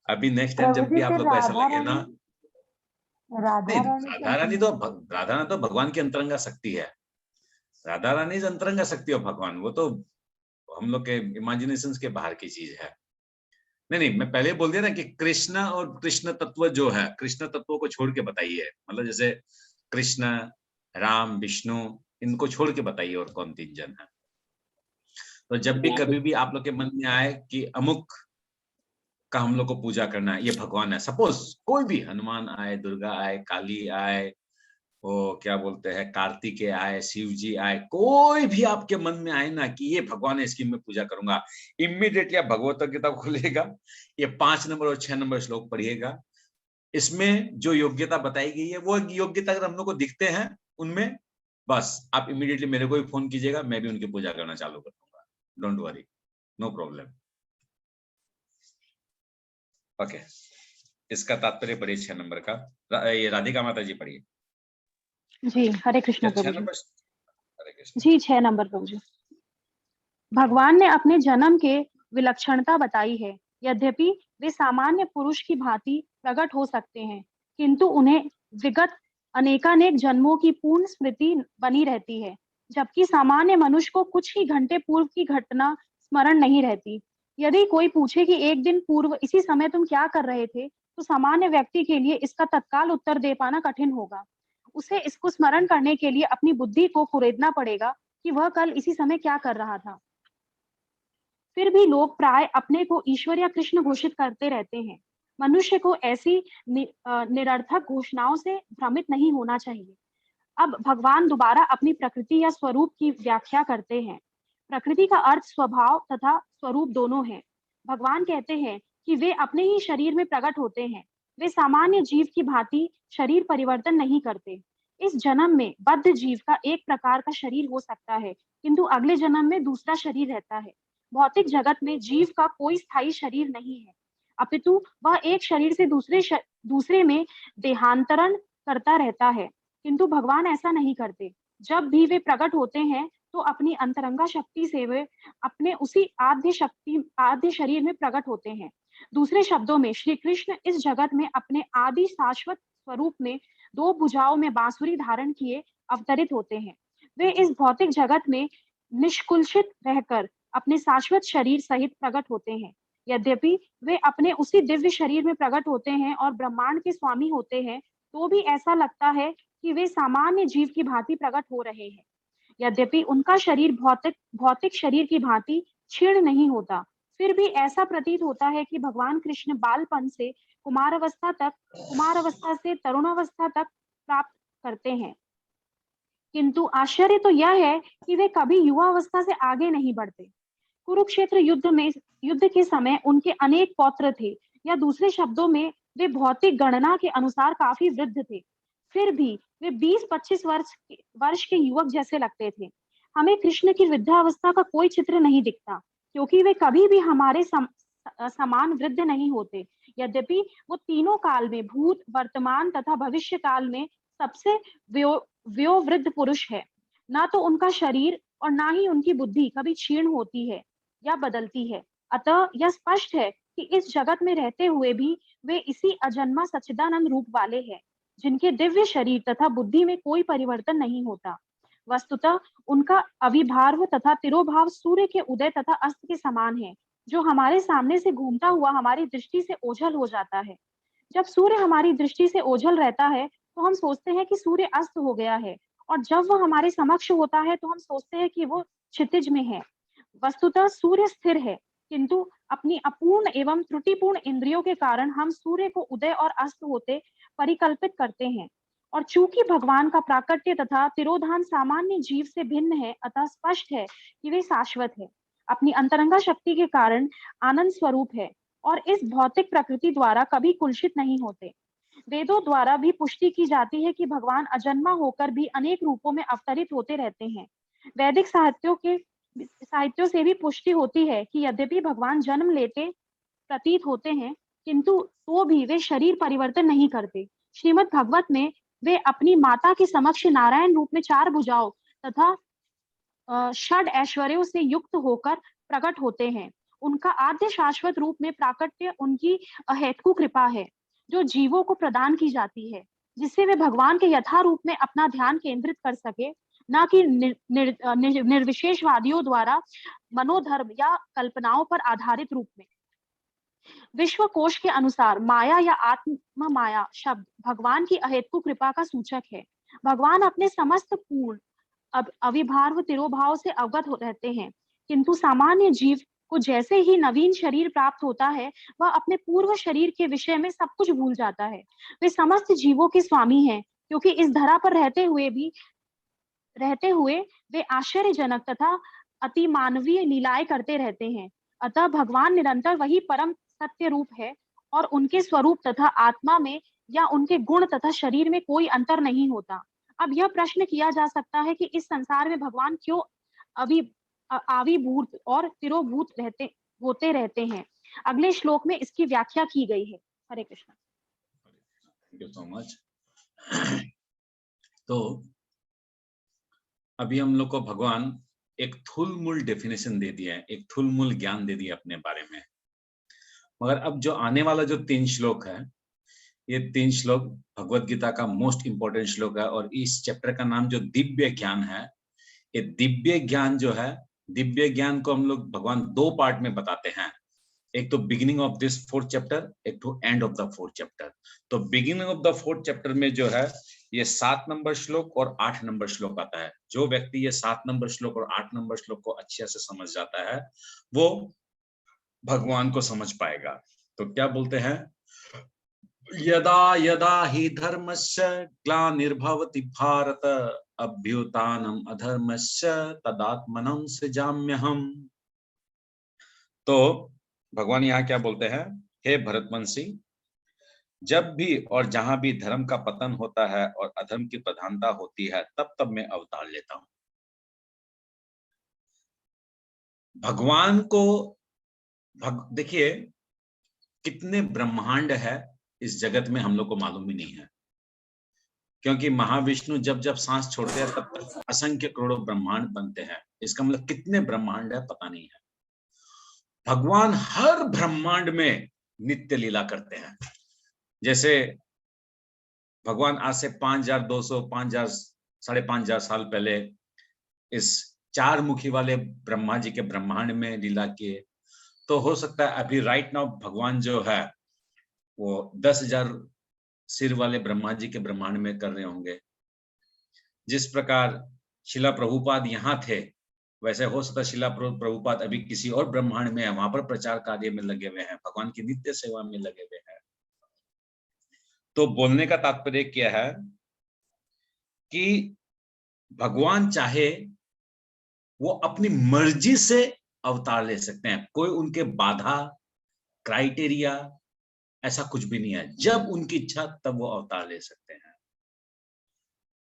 अभी नेक्स्ट टाइम जब भी आप लोग को ऐसा लगे ना, नहीं, राधा रानी तो भगवान की अंतरंगा शक्ति है। राधा रानी अंतरंगा शक्ति और भगवान, वो तो हम लोग के इमेजिनेशन के बाहर की चीज है। नहीं, मैं पहले बोल दिया ना कि कृष्ण और कृष्ण तत्व जो है, कृष्ण तत्वों को छोड़ के बताइए, मतलब जैसे कृष्ण, राम, विष्णु, इनको छोड़ के बताइए और कौन 3 जन है। तो जब भी कभी भी आप लोग के मन में आए कि अमुक का हम लोग को पूजा करना है, ये भगवान है, सपोज कोई भी हनुमान आए, दुर्गा आए, काली आए, वो क्या बोलते हैं कार्तिकेय आए, शिव जी आए, कोई भी आपके मन में आए ना कि ये भगवान है, इसकी मैं पूजा करूंगा, इमीडिएटली आप भगवत गीता खोलिएगा, ये 5 नंबर और 6 नंबर श्लोक पढ़िएगा। इसमें जो योग्यता बताई गई है वो योग्यता अगर हम लोग को दिखते हैं उनमें, बस आप इमीडिएटली मेरे को भी फोन कीजिएगा, मैं भी उनकी पूजा करना चालू कर दूंगा। Don't worry, no problem. Okay, इसका तात्पर्य पढ़िए 6 नंबर का। ये राधिका माता जी पढ़िए। जी, हरे कृष्ण क्या 6 प्रभु जी। नंबर? हरे कृष्ण जी, 6 नंबर प्रभु जी। भगवान ने अपने जन्म के विलक्षणता बताई है। यद्यपि वे सामान्य पुरुष की भांति प्रकट हो सकते हैं, किंतु उन्हें विगत अनेकानेक जन्मों की पूर्ण स्मृति बनी रहती है, जबकि सामान्य मनुष्य को कुछ ही घंटे पूर्व की घटना स्मरण नहीं रहती। यदि कोई पूछे कि एक दिन पूर्व इसी समय तुम क्या कर रहे थे, तो सामान्य व्यक्ति के लिए इसका तत्काल उत्तर दे पाना कठिन होगा। उसे इसको स्मरण करने के लिए अपनी बुद्धि को कुरेदना पड़ेगा कि वह कल इसी समय क्या कर रहा था। फिर भी लोग प्राय अपने को ईश्वर या कृष्ण घोषित करते रहते हैं। मनुष्य को ऐसी निरर्थक घोषणाओं से भ्रमित नहीं होना चाहिए। अब भगवान दोबारा अपनी प्रकृति या स्वरूप की व्याख्या करते हैं। प्रकृति का अर्थ स्वभाव तथा स्वरूप दोनों है। भगवान कहते हैं कि वे अपने ही शरीर में प्रकट होते हैं। वे सामान्य जीव की भांति शरीर परिवर्तन नहीं करते। इस जन्म में बद्ध जीव का एक प्रकार का शरीर हो सकता है, किंतु अगले जन्म में दूसरा शरीर रहता है। भौतिक जगत में जीव का कोई स्थायी शरीर नहीं है, अपितु वह एक शरीर से दूसरे में देहांतरण करता रहता है। किंतु भगवान ऐसा नहीं करते। जब भी वे प्रकट होते हैं तो अपनी अंतरंगा शक्ति से वे अपने उसी आद्य शरीर में प्रकट होते हैं। दूसरे शब्दों में श्री कृष्ण इस जगत में अपने आदि शाश्वत स्वरूप में 2 भुजाओं में बांसुरी धारण किए अवतरित होते हैं। वे इस भौतिक जगत में निष्कुलशित रहकर अपने शाश्वत शरीर सहित प्रकट होते हैं। यद्यपि वे अपने उसी दिव्य शरीर में प्रकट होते हैं और ब्रह्मांड के स्वामी होते हैं, तो भी ऐसा लगता है कि वे सामान्य जीव की भांति प्रकट हो रहे हैं। यद्यपि उनका शरीर भौतिक शरीर की भांति क्षीण नहीं होता, फिर भी ऐसा प्रतीत होता है कि भगवान कृष्ण बालपन से कुमारावस्था से तरुणावस्था तक प्राप्त करते हैं। किंतु आश्चर्य तो यह है कि वे कभी युवावस्था से आगे नहीं बढ़ते। कुरुक्षेत्र युद्ध के समय उनके अनेक पौत्र थे, या दूसरे शब्दों में वे भौतिक गणना के अनुसार काफी वृद्ध थे। फिर भी वे 20-25 वर्ष के युवक जैसे लगते थे। हमें कृष्ण की वृद्धावस्था का कोई चित्र नहीं दिखता, क्योंकि वे कभी भी हमारे समान वृद्ध नहीं होते। यद्यपि वो तीनों काल में, भूत, वर्तमान तथा भविष्य काल में सबसे वयोवृद्ध पुरुष है। ना तो उनका शरीर और ना ही उनकी बुद्धि कभी क्षीण होती है या बदलती है। अतः यह स्पष्ट है कि इस जगत में रहते हुए भी वे इसी अजन्मा सच्चिदानंद रूप वाले हैं, जिनके दिव्य शरीर तथा बुद्धि में कोई परिवर्तन नहीं होता। वस्तुतः उनका अविभार्व तथा तिरोभाव सूर्य के उदय तथा अस्त के समान है, जो हमारे सामने से घूमता हुआ हमारी दृष्टि से ओझल हो जाता है। जब सूर्य हमारी दृष्टि से ओझल रहता है तो हम सोचते हैं कि सूर्य अस्त हो गया है, और जब वह हमारे समक्ष होता है तो हम सोचते हैं कि वो क्षितिज में है। वस्तुतः सूर्य स्थिर है, किंतु अपनी अपूर्ण एवं त्रुटिपूर्ण इंद्रियों के कारण हम सूर्य को उदय और अस्त होते परिकल्पित करते हैं। और चूंकि भगवान का प्राकट्य तथा तिरोधान सामान्य जीव से भिन्न है, अतः स्पष्ट है कि वे शाश्वत है, अपनी अंतरंगा शक्ति के कारण आनंद स्वरूप है, और इस भौतिक प्रकृति द्वारा कभी कुलषित नहीं होते। वेदों द्वारा भी पुष्टि की जाती है कि भगवान अजन्मा होकर भी अनेक रूपों में अवतरित होते रहते हैं। वैदिक साहित्यों से भी पुष्टि होती है कि यद्यपि भगवान जन्म लेते प्रतीत होते हैं, किंतु तो भी वे शरीर परिवर्तन नहीं करते। श्रीमद् भागवत में वे अपनी माता के समक्ष नारायण रूप में 4 भुजाओं तथा षड ऐश्वर्यों से युक्त होकर प्रकट होते हैं। उनका आद्य शाश्वत रूप में प्राकट्य उनकी अहेतुक कृपा है, जो जीवों को प्रदान की जाती है, जिससे वे भगवान के यथा रूप में अपना ध्यान केंद्रित कर सके, न कि निर्विशेषवादियों द्वारा मनोधर्म या कल्पनाओं पर आधारित रूप में। विश्व कोश के अनुसार माया या आत्म माया शब्द भगवान की अहेतुक कृपा का सूचक है। भगवान अपने समस्त पूर्ण अविभार्व तिरोभाव से अवगत रहते हैं, किंतु सामान्य जीव को जैसे ही नवीन शरीर प्राप्त होता है, वह अपने पूर्व शरीर के विषय में सब कुछ भूल जाता है। वे समस्त जीवों के स्वामी हैं, क्योंकि इस धरा पर रहते हुए वे आश्चर्यजनक तथा अति मानवीय लीलाएं करते रहते हैं। अतः भगवान निरंतर वही परम सत्य रूप है और उनके स्वरूप तथा आत्मा में या उनके गुण तथा शरीर में कोई अंतर नहीं होता। अब यह प्रश्न किया जा सकता है कि इस संसार में भगवान क्यों आविर्भूत और तिरोभूत होते रहते हैं। अगले श्लोक में इसकी व्याख्या की गई है। Hare Krishna. Thank you so much. तो अभी हम लोग को भगवान एक थुलमुल डेफिनेशन दे दिया है, एक थुलमुल ज्ञान दे दिया अपने बारे में। मगर अब जो आने वाला जो 3 श्लोक है, ये 3 श्लोक भगवत गीता का मोस्ट इंपॉर्टेंट श्लोक है और इस चैप्टर का नाम जो दिव्य ज्ञान है, ये दिव्य ज्ञान जो है, दिव्य ज्ञान को हम लोग भगवान 2 पार्ट में बताते हैं। एक तो beginning of this 4th chapter, एक तो end of the 4th chapter. तो beginning of the 4th chapter में जो है ये 7 नंबर श्लोक और 8 नंबर श्लोक आता है। जो व्यक्ति ये 7 नंबर श्लोक और 8 नंबर श्लोक को अच्छे से समझ जाता है, वो भगवान को समझ पाएगा। तो क्या बोलते हैं, यदा यदा ही धर्मस्य ग्लानिर्भवति भारत अभ्युत्थानम अधर्मस्य तदात्मनं सृजाम्यहम्। तो भगवान यहाँ क्या बोलते हैं, हे भरतवंशी, जब भी और जहां भी धर्म का पतन होता है और अधर्म की प्रधानता होती है, तब तब मैं अवतार लेता हूं। भगवान को देखिए कितने ब्रह्मांड है इस जगत में, हम लोग को मालूम ही नहीं है, क्योंकि महाविष्णु जब जब सांस छोड़ते हैं तब तक असंख्य करोड़ों ब्रह्मांड बनते हैं। इसका मतलब कितने ब्रह्मांड है पता नहीं है। भगवान हर ब्रह्मांड में नित्य लीला करते हैं। जैसे भगवान आज से 5200 5000 5500 साल पहले इस 4 मुखी वाले ब्रह्मा जी के ब्रह्मांड में लीला किए, तो हो सकता है अभी राइट नाउ भगवान जो है वो 10,000 सिर वाले ब्रह्मा जी के ब्रह्मांड में कर रहे होंगे। जिस प्रकार शिला प्रभुपाद यहाँ थे, वैसे हो सकता है शिला प्रभुपाद अभी किसी और ब्रह्मांड में है, वहां पर प्रचार कार्य में लगे हुए हैं, भगवान की नित्य सेवा में लगे हुए हैं। तो बोलने का तात्पर्य क्या है कि भगवान चाहे वो अपनी मर्जी से अवतार ले सकते हैं, कोई उनके बाधा क्राइटेरिया ऐसा कुछ भी नहीं है। जब उनकी इच्छा तब वो अवतार ले सकते हैं।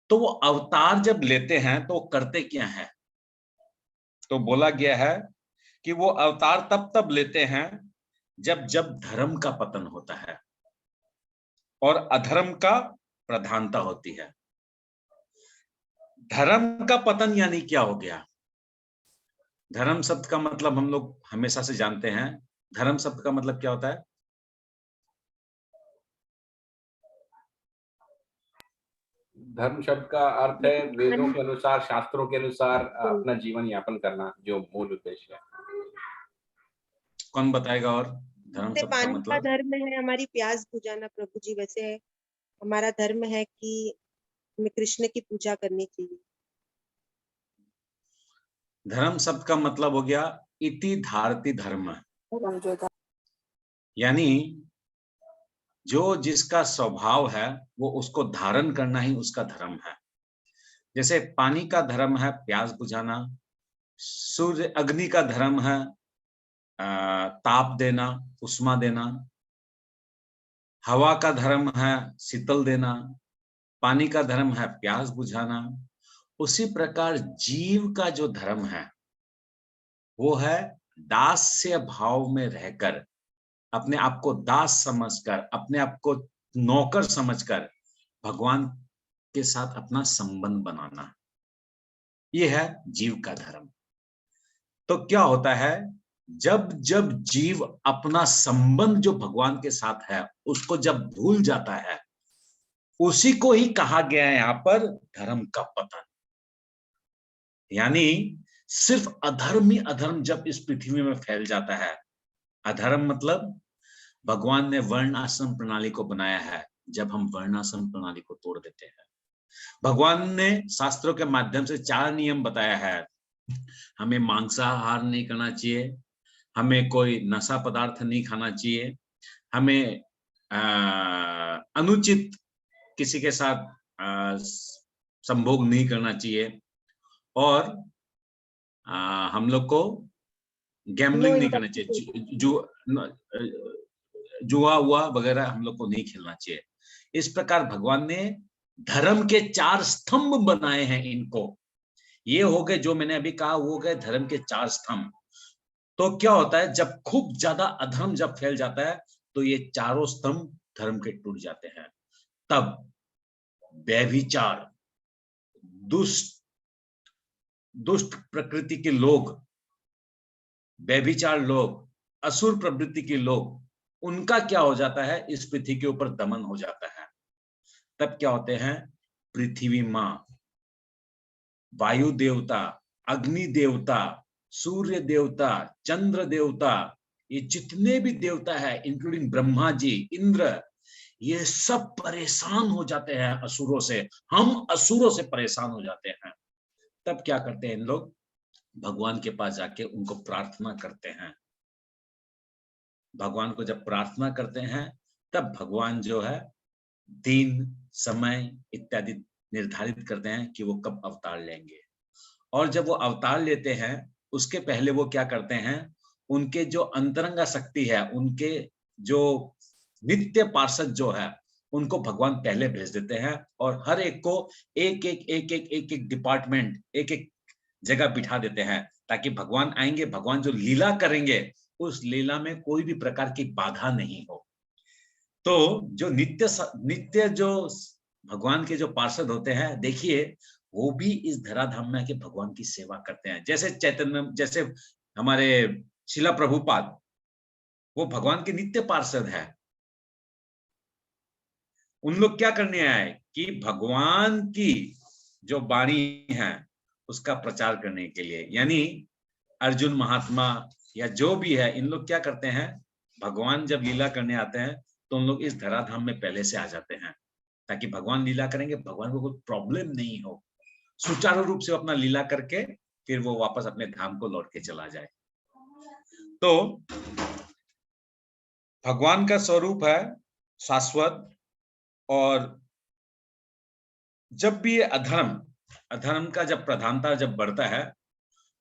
तो वो अवतार जब लेते हैं तो करते क्या है, तो बोला गया है कि वो अवतार तब तब लेते हैं जब जब धर्म का पतन होता है और अधर्म का प्रधानता होती है। धर्म का पतन यानी क्या हो गया? धर्म शब्द का मतलब हम लोग हमेशा से जानते हैं। धर्म शब्द का मतलब क्या होता है? धर्म शब्द का अर्थ है वेदों के अनुसार, शास्त्रों के अनुसार अपना जीवन यापन करना, जो मूल उद्देश्य है। कौन बताएगा? और धर्म जैसे शब्द का पानी का मतलब? धर्म है हमारी प्यास बुझाना प्रभु जी, वैसे है हमारा धर्म है कि हमें कृष्ण की पूजा करनी चाहिए। धर्म शब्द का मतलब हो गया इति धारति धर्म, यानी जो जिसका स्वभाव है वो उसको धारण करना ही उसका धर्म है। जैसे पानी का धर्म है प्यास बुझाना, सूर्य अग्नि का धर्म है ताप देना, उष्मा देना, हवा का धर्म है शीतल देना, पानी का धर्म है प्यास बुझाना। उसी प्रकार जीव का जो धर्म है वो है दास्य भाव में रहकर, अपने आप को दास समझकर, अपने आप को नौकर समझकर भगवान के साथ अपना संबंध बनाना। ये है जीव का धर्म। तो क्या होता है, जब जब जीव अपना संबंध जो भगवान के साथ है उसको जब भूल जाता है, उसी को ही कहा गया है यहाँ पर धर्म का पतन। यानी सिर्फ अधर्म ही अधर्म जब इस पृथ्वी में फैल जाता है। अधर्म मतलब भगवान ने वर्ण आश्रम प्रणाली को बनाया है, जब हम वर्ण आश्रम प्रणाली को तोड़ देते हैं। भगवान ने शास्त्रों के माध्यम से 4 नियम बताया है हमें मांसाहार नहीं करना चाहिए, हमें कोई नशा पदार्थ नहीं खाना चाहिए, हमें अनुचित किसी के साथ संभोग नहीं करना चाहिए, और हम लोग को गैम्बलिंग नहीं करना चाहिए, जुआ हुआ वगैरह हम लोग को नहीं खेलना चाहिए। इस प्रकार भगवान ने धर्म के 4 स्तंभ बनाए हैं इनको। ये हो गए जो मैंने अभी कहा, वो गए धर्म के 4 स्तंभ। तो क्या होता है, जब खूब ज्यादा अधर्म जब फैल जाता है तो ये चारों स्तंभ धर्म के टूट जाते हैं। तब व्यभिचार, दुष्ट प्रकृति के लोग, व्यभिचार लोग, असुर प्रवृत्ति के लोग, उनका क्या हो जाता है, इस पृथ्वी के ऊपर दमन हो जाता है। तब क्या होते हैं, पृथ्वी मां, वायु देवता, अग्नि देवता, सूर्य देवता, चंद्र देवता, ये जितने भी देवता है इंक्लूडिंग ब्रह्मा जी, इंद्र, ये सब परेशान हो जाते हैं असुरों से। हम असुरों से परेशान हो जाते हैं। तब क्या करते हैं इन लोग, भगवान के पास जाके उनको प्रार्थना करते हैं। भगवान को जब प्रार्थना करते हैं तब भगवान जो है दिन, समय इत्यादि निर्धारित करते हैं कि वो कब अवतार लेंगे। और जब वो अवतार लेते हैं उसके पहले वो क्या करते हैं, उनके जो अंतरंगा शक्ति है, उनके जो नित्य पार्षद जो है, उनको भगवान पहले भेज देते हैं और हर एक को एक एक डिपार्टमेंट, एक एक जगह बिठा देते हैं, ताकि भगवान आएंगे, भगवान जो लीला करेंगे उस लीला में कोई भी प्रकार की बाधा नहीं हो। तो जो नित्य जो भगवान के जो पार्षद होते हैं, देखिए वो भी इस धराधाम में आके भगवान की सेवा करते हैं। जैसे चैतन्य, जैसे हमारे शिला प्रभुपाद, वो भगवान के नित्य पार्षद है। उन लोग क्या करने आए कि भगवान की जो वाणी है उसका प्रचार करने के लिए, यानी अर्जुन महात्मा या जो भी है, इन लोग क्या करते हैं, भगवान जब लीला करने आते हैं तो उन लोग इस धराधाम में पहले से आ जाते हैं, ताकि भगवान लीला करेंगे, भगवान को कोई प्रॉब्लम नहीं हो, सुचारू रूप से अपना लीला करके फिर वो वापस अपने धाम को लौट के चला जाए। तो भगवान का स्वरूप है शाश्वत, और जब भी ये अधर्म का जब प्रधानता जब बढ़ता है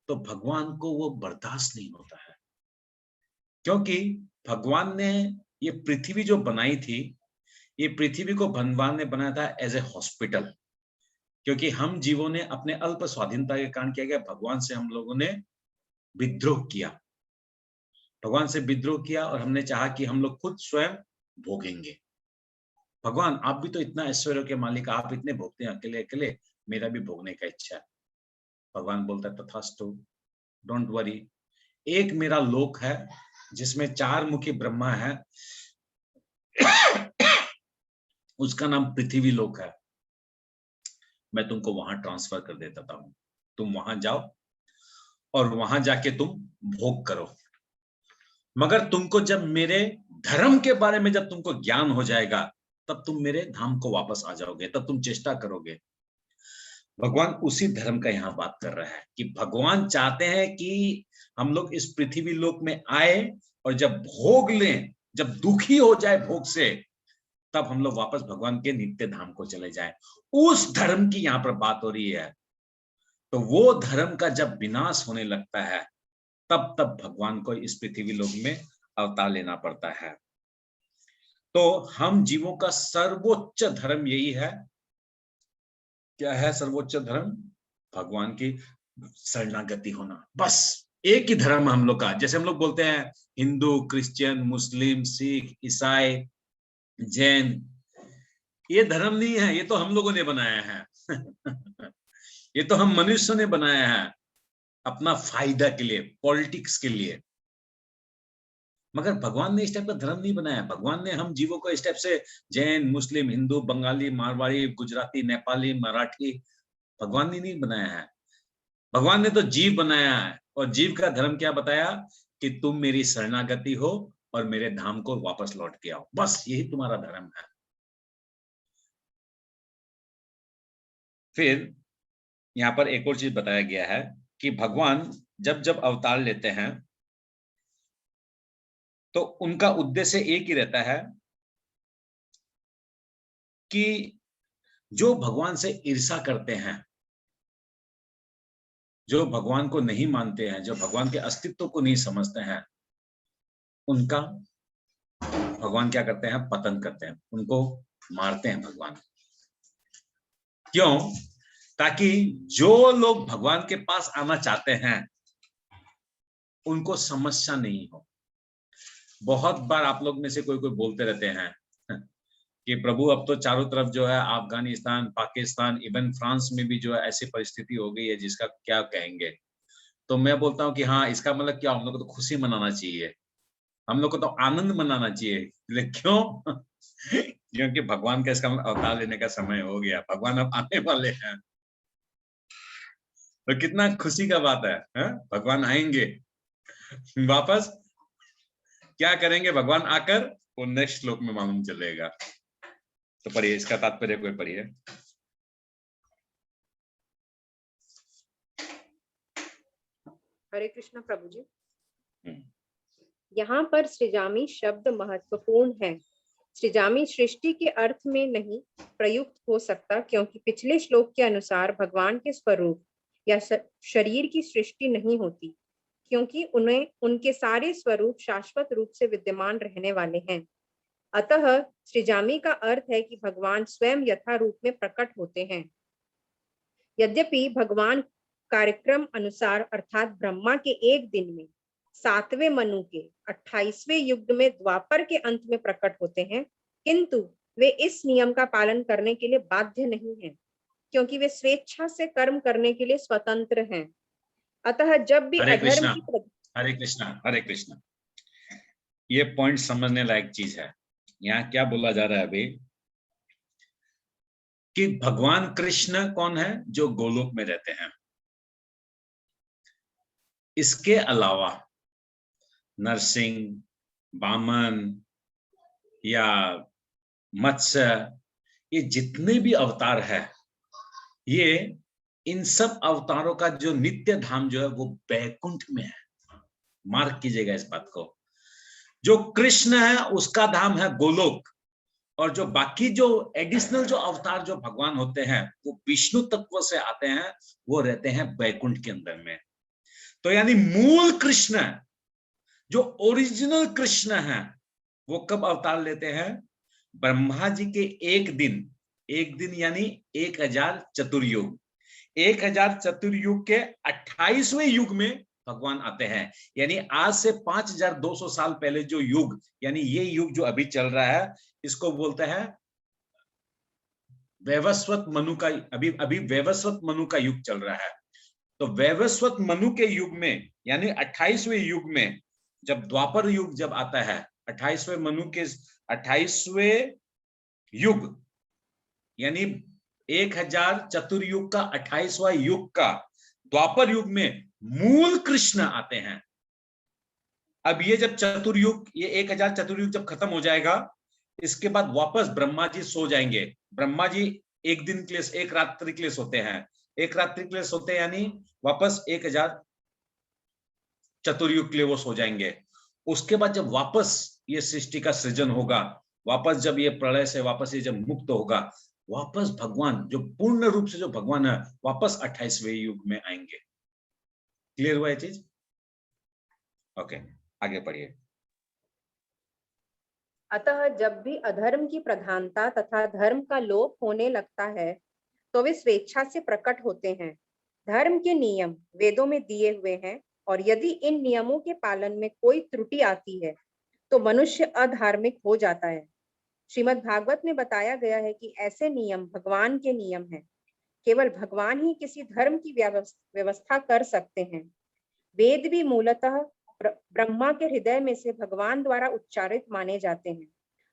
तो भगवान को वो बर्दाश्त नहीं होता है, क्योंकि भगवान ने ये पृथ्वी जो बनाई थी, ये पृथ्वी को भगवान ने बनाया था एज ए हॉस्पिटल, क्योंकि हम जीवों ने अपने अल्प स्वाधीनता के कारण किया गया, भगवान से हम लोगों ने विद्रोह किया, भगवान से विद्रोह किया और हमने चाहा कि हम लोग खुद स्वयं भोगेंगे। भगवान आप भी तो इतना ऐश्वर्य के मालिक, आप इतने भोगते हैं अकेले अकेले, मेरा भी भोगने का इच्छा है। भगवान बोलता है तथास्तु, डोंट वरी, एक मेरा लोक है जिसमें 4 मुखी ब्रह्मा है, उसका नाम पृथ्वी लोक है, मैं तुमको वहां ट्रांसफर कर देता हूं, तुम वहां जाओ और वहां जाके तुम भोग करो। मगर तुमको जब मेरे धर्म के बारे में जब तुमको ज्ञान हो जाएगा तब तुम मेरे धाम को वापस आ जाओगे, तब तुम चेष्टा करोगे। भगवान उसी धर्म का यहाँ बात कर रहा है कि भगवान चाहते हैं कि हम लोग इस पृथ्वी लोक में आए और जब भोग लें, जब दुखी हो जाए भोग से, तब हम लोग वापस भगवान के नित्य धाम को चले जाएं। उस धर्म की यहाँ पर बात हो रही है। तो वो धर्म का जब विनाश होने लगता है तब भगवान को इस पृथ्वी लोक में अवतार लेना पड़ता है। तो हम जीवों का सर्वोच्च धर्म यही है। क्या है सर्वोच्च धर्म? भगवान की शरणागति होना। बस एक ही धर्म हम लोग का। जैसे हम लोग बोलते हैं हिंदू, क्रिश्चियन, मुस्लिम, सिख, ईसाई, जैन, ये धर्म नहीं है, ये तो हम लोगों ने बनाया है। ये तो हम मनुष्य ने बनाया है अपना फायदा के लिए, पॉलिटिक्स के लिए। मगर भगवान ने इस टाइप का धर्म नहीं बनाया। भगवान ने हम जीवों को इस टाइप से जैन, मुस्लिम, हिंदू, बंगाली, मारवाड़ी, गुजराती, नेपाली, मराठी, भगवान ने नहीं बनाया है। भगवान ने तो जीव बनाया है, और जीव का धर्म क्या बताया कि तुम मेरी शरणागति हो और मेरे धाम को वापस लौट के आओ। बस यही तुम्हारा धर्म है। फिर यहाँ पर एक और चीज बताया गया है कि भगवान जब जब अवतार लेते हैं तो उनका उद्देश्य एक ही रहता है कि जो भगवान से ईर्ष्या करते हैं, जो भगवान को नहीं मानते हैं, जो भगवान के अस्तित्व को नहीं समझते हैं, उनका भगवान क्या करते हैं? पतन करते हैं, उनको मारते हैं भगवान। क्यों? ताकि जो लोग भगवान के पास आना चाहते हैं उनको समस्या नहीं हो। बहुत बार आप लोग में से कोई कोई बोलते रहते हैं कि प्रभु अब तो चारों तरफ जो है अफगानिस्तान, पाकिस्तान, इवन फ्रांस में भी जो है ऐसी परिस्थिति हो गई है जिसका क्या कहेंगे। तो मैं बोलता हूँ कि हाँ, इसका मतलब क्या, हम लोग को तो खुशी मनाना चाहिए, हम लोग को तो आनंद मनाना चाहिए। लेकिन क्यों? क्योंकि भगवान का इसका अवतार लेने का समय हो गया, भगवान अब आने वाले हैं। तो कितना खुशी का बात है? भगवान आएंगे वापस, क्या करेंगे भगवान आकर, वो नेक्स्ट श्लोक में मालूम चलेगा। तो पढ़िए, इसका तात्पर्य कोई पढ़िए। हरे कृष्ण प्रभु जी। यहाँ पर सृजामी शब्द महत्वपूर्ण है। सृजामी सृष्टि के अर्थ में नहीं प्रयुक्त हो सकता, क्योंकि पिछले श्लोक के अनुसार भगवान के स्वरूप या शरीर की सृष्टि नहीं होती, क्योंकि उन्हें उनके सारे स्वरूप शाश्वत रूप से विद्यमान रहने वाले हैं। अतः सृजामी का अर्थ है कि भगवान स्वयं यथा रूप में प्रकट होते हैं। यद्यपि भगवान कार्यक्रम अनुसार अर्थात ब्रह्मा के एक दिन में 7वें मनु के 28वें युग में द्वापर के अंत में प्रकट होते हैं, किंतु वे इस नियम का पालन करने के लिए बाध्य नहीं हैं, क्योंकि वे स्वेच्छा से कर्म करने के लिए स्वतंत्र हैं। अतः जब भी हरे कृष्णा, अधर्म की हरे कृष्णा, हरे कृष्णा, ये पॉइंट समझने लायक चीज है। यहाँ क्या बोला जा रहा है अभी कि भगवान कृष्ण कौन है? जो गोलोक में रहते हैं। इसके अलावा नरसिंह, वामन या मत्स्य, ये जितने भी अवतार है, ये इन सब अवतारों का जो नित्य धाम जो है वो बैकुंठ में है। मार्क कीजिएगा इस बात को। जो कृष्ण है उसका धाम है गोलोक, और जो बाकी जो एडिशनल जो अवतार जो भगवान होते हैं वो विष्णु तत्व से आते हैं, वो रहते हैं बैकुंठ के अंदर में। तो यानी मूल कृष्ण, जो ओरिजिनल कृष्ण है, वो कब अवतार लेते हैं? ब्रह्मा जी के एक दिन यानी 1000 चतुर्युग, 1000 चतुर्युग के 28वें युग में भगवान आते हैं। यानी आज से 5200 साल पहले जो युग, यानी ये युग जो अभी चल रहा है, इसको बोलते हैं वैवस्वत मनु का। अभी वैवस्वत मनु का युग चल रहा है। तो वैवस्वत मनु के युग में यानी 28वें युग में, जब द्वापर युग जब आता है, 28वें मनु के 28वें युग यानी 1000 चतुर्युग का 28वां युग का द्वापर युग में मूल कृष्ण आते हैं। अब ये जब चतुर्युग, ये 1000 चतुर्युग जब खत्म हो जाएगा, इसके बाद वापस ब्रह्मा जी सो जाएंगे। ब्रह्मा जी एक दिन के लिए, एक रात्रि के लिए सोते हैं, एक रात्रि के लिए सोते हैं, यानी वापस 1000 चतुर्युग के लिए वो सो जाएंगे। उसके बाद जब वापस ये सृष्टि का सृजन होगा, वापस जब ये प्रलय से वापस ये जब मुक्त होगा, वापस भगवान जो पूर्ण रूप से जो भगवान है, वापस 28वें युग में आएंगे। क्लियर हुआ ये चीज? ओके, आगे पढ़िए। अतः जब भी अधर्म की प्रधानता तथा धर्म का लोप होने लगता है, तो वे स्वेच्छा से प्रकट होते हैं। धर्म के नियम वेदों में दिए हुए हैं, और यदि इन नियमों के पालन में कोई त्रुटि आती है तो मनुष्य अधार्मिक हो जाता है। श्रीमद् भागवत में बताया गया है कि ऐसे नियम भगवान के नियम हैं। केवल भगवान ही किसी धर्म की व्यवस्था कर सकते हैं। वेद भी मूलतः ब्रह्मा के हृदय में से भगवान द्वारा उच्चारित माने जाते हैं।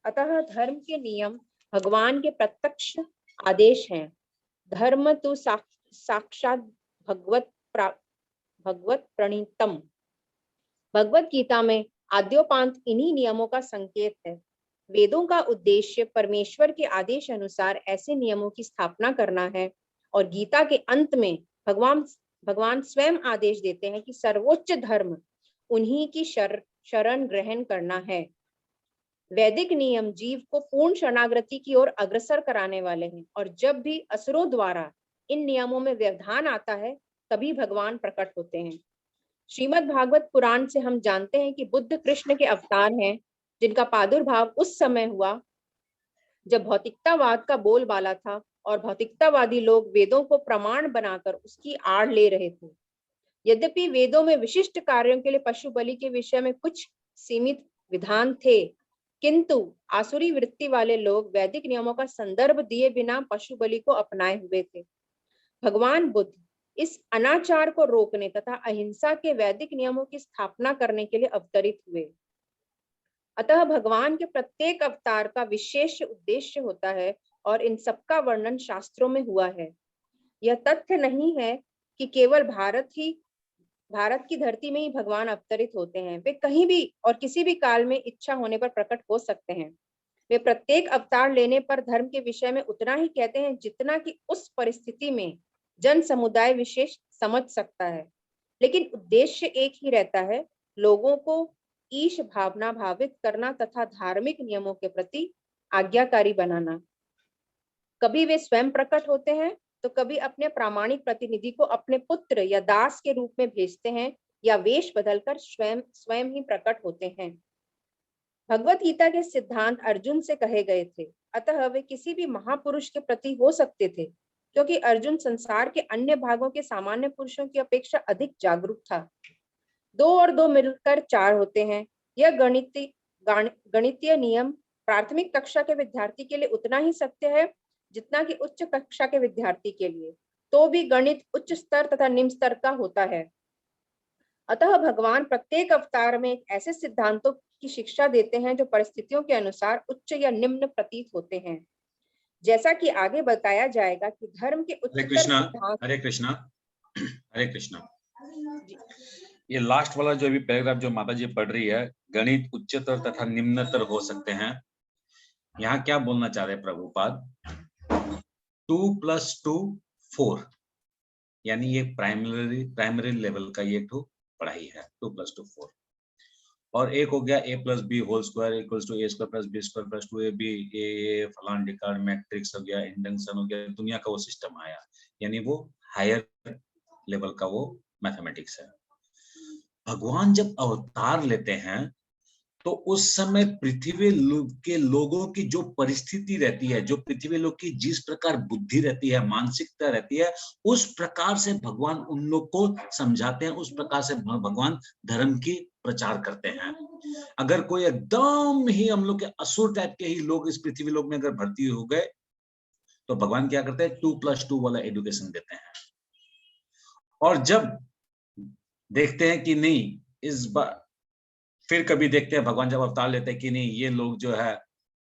अतः धर्म के नियम भगवान के प्रत्यक्ष आदेश हैं। धर्म तो साक्षात भगवत प्रणीतम। भगवत गीता में आद्योपांत इन्हीं नियमों का संकेत है। वेदों का उद्देश्य परमेश्वर के आदेश अनुसार ऐसे नियमों की स्थापना करना है, और गीता के अंत में भगवान भगवान स्वयं आदेश देते हैं कि सर्वोच्च धर्म उन्हीं की शरण ग्रहण करना है। वैदिक नियम जीव को पूर्ण शरणागति की ओर अग्रसर कराने वाले हैं और जब भी असुरों द्वारा इन नियमों में व्यवधान आता है तभी भगवान प्रकट होते हैं। श्रीमद् भागवत पुराण से हम जानते हैं कि बुद्ध कृष्ण के अवतार हैं जिनका प्रादुर्भाव उस समय हुआ जब भौतिकतावाद का बोलबाला था और भौतिकतावादी लोग वेदों को प्रमाण बनाकर उसकी आड़ ले रहे थे। यद्यपि वेदों में विशिष्ट कार्यों के लिए पशु बलि के विषय में कुछ सीमित विधान थे, किंतु आसुरी वृत्ति वाले लोग वैदिक नियमों का संदर्भ दिए बिना पशु बलि को अपनाए हुए थे। भगवान बुद्ध इस अनाचार को रोकने तथा अहिंसा के वैदिक नियमों की स्थापना करने के लिए अवतरित हुए। अतः भगवान के प्रत्येक अवतार का विशेष उद्देश्य होता है और इन सबका वर्णन शास्त्रों में हुआ है। यह तथ्य नहीं है कि केवल भारत की धरती में ही भगवान अवतरित होते हैं। वे कहीं भी और किसी भी काल में इच्छा होने पर प्रकट हो सकते हैं। वे प्रत्येक अवतार लेने पर धर्म के विषय में उतना ही कहते हैं जितना कि उस परिस्थिति में जन समुदाय विशेष समझ सकता है, लेकिन उद्देश्य एक ही रहता है, लोगों को ईश भावना भावित करना तथा धार्मिक नियमों के प्रति आज्ञाकारी बनाना। कभी वे स्वयं प्रकट होते हैं तो कभी अपने प्रामाणिक प्रतिनिधि को अपने पुत्र या दास के रूप में भेजते हैं या वेश बदलकर स्वयं ही प्रकट होते हैं। भगवत गीता के सिद्धांत अर्जुन से कहे गए थे, अतः वे किसी भी महापुरुष के प्रति हो सकते थे, क्योंकि अर्जुन संसार के अन्य भागों के सामान्य पुरुषों की अपेक्षा अधिक जागरूक था। 2 और 2 मिलकर 4 होते हैं। यह गणितीय नियम प्राथमिक कक्षा के विद्यार्थी के लिए उतना ही सत्य है जितना कि उच्च कक्षा के विद्यार्थी के लिए। तो भी गणित उच्च स्तर तथा निम्न स्तर का होता है। अतः भगवान प्रत्येक अवतार में एक ऐसे सिद्धांतों की शिक्षा देते हैं जो परिस्थितियों के अनुसार उच्च या निम्न प्रतीत होते हैं। जैसा कि आगे बताया जाएगा कि धर्म के उच्चतर सिद्धांत। हरे कृष्णा, हरे कृष्णा। ये लास्ट वाला जो अभी पैराग्राफ जो माता जी पढ़ रही है, गणित उच्चतर तथा निम्नतर हो सकते हैं, यहाँ क्या बोलना चाह रहे हैं प्रभुपाद? 2 + 2 4, यानी ये प्राइमरी लेवल का ये तो पढ़ाई है। 2 + 2 4 और एक हो गया a + b whole square equals to a² + b² + 2ab, a फलान डिकार मैट्रिक्स हो गया, इंडक्शन हो गया, दुनिया का वो सिस्टम आया, यानी वो हायर लेवल का वो मैथमेटिक्स है। भगवान जब अवतार लेते हैं तो उस समय पृथ्वी के लोगों की जो परिस्थिति रहती है, जो पृथ्वी लोग की जिस प्रकार बुद्धि रहती है, मानसिकता रहती है, उस प्रकार से भगवान उन लोग को समझाते हैं, उस प्रकार से भगवान धर्म की प्रचार करते हैं। अगर कोई एकदम ही हम लोग के असुर टाइप के ही लोग इस पृथ्वी लोक में अगर भर्ती हो गए तो भगवान क्या करते हैं? 2 + 2 वाला एजुकेशन देते हैं। और जब देखते हैं कि नहीं, इस बार फिर कभी देखते हैं भगवान जब अवतार लेते हैं कि नहीं, ये लोग जो है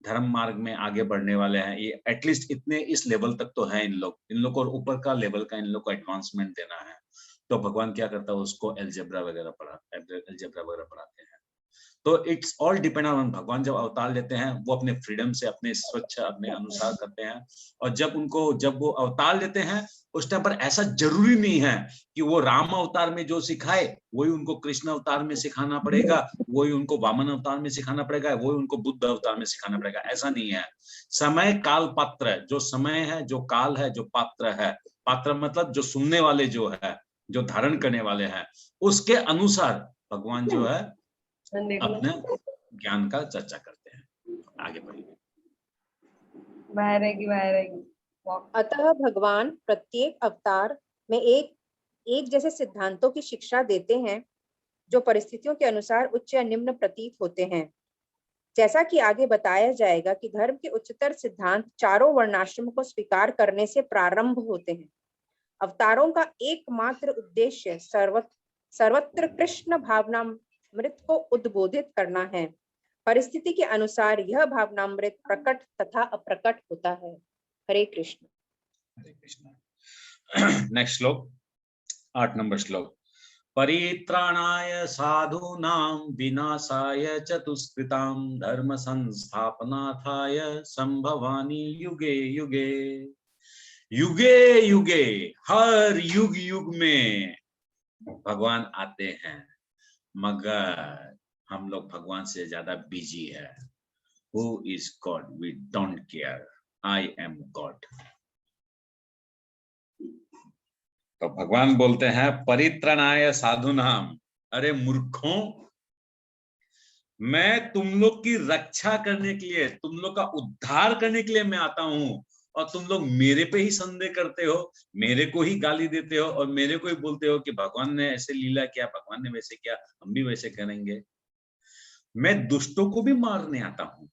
धर्म मार्ग में आगे बढ़ने वाले हैं, ये एटलीस्ट इतने इस लेवल तक तो है, इन लोग को ऊपर का लेवल का इन लोग को एडवांसमेंट देना है, तो भगवान क्या करता है? उसको एल्जेब्रा वगैरह पढ़ाते हैं। तो इट्स ऑल डिपेंड ऑन भगवान जब अवतार लेते हैं वो अपने फ्रीडम से, अपने स्वच्छ, अपने अनुसार करते हैं। और जब वो अवतार लेते हैं उस टाइम पर ऐसा जरूरी नहीं है कि वो राम अवतार में जो सिखाए वही उनको कृष्ण अवतार में सिखाना पड़ेगा, वही उनको वामन अवतार में सिखाना पड़ेगा, वही उनको बुद्ध अवतार में सिखाना पड़ेगा। ऐसा नहीं है। समय काल पात्र है, जो समय है, जो काल है, जो पात्र है, पात्र मतलब जो सुनने वाले जो है, जो धारण करने वाले हैं, उसके अनुसार भगवान जो है अपने ज्ञान का चर्चा करते हैं। आगे बढ़िए। अतः भगवान प्रत्येक अवतार में एक जैसे सिद्धांतों की शिक्षा देते हैं जो परिस्थितियों के अनुसार उच्च या निम्न प्रतीत होते हैं। जैसा कि आगे बताया जाएगा कि धर्म के उच्चतर सिद्धांत चारों वर्णाश्रम को स्वीकार करने से प्रारंभ होते हैं। अवतारों का एकमात्र उद्देश्य सर्वत्र कृष्ण भावनामृत को उद्बोधित करना है। परिस्थिति के अनुसार यह भावनामृत प्रकट तथा अप्रकट होता है। हरे कृष्ण। हरे कृष्ण। नेक्स्ट श्लोक, 8 नंबर श्लोक। परित्राणाय साधूनां विनाशाय चतुष्कृतां धर्म संस्थापनार्थाय संभवानि युगे युगे। युगे युगे, हर युग युग में भगवान आते हैं, मगर हम लोग भगवान से ज्यादा बिजी है। Who is God? We don't care. I am God. तो भगवान बोलते हैं परित्राणाय साधुनाम, अरे मूर्खों, मैं तुम लोग की रक्षा करने के लिए, तुम लोग का उद्धार करने के लिए मैं आता हूं, और तुम लोग मेरे पे ही संदेह करते हो, मेरे को ही गाली देते हो और मेरे को ही बोलते हो कि भगवान ने ऐसे लीला किया, भगवान ने वैसे किया, हम भी वैसे करेंगे। मैं दुष्टों को भी मारने आता हूं,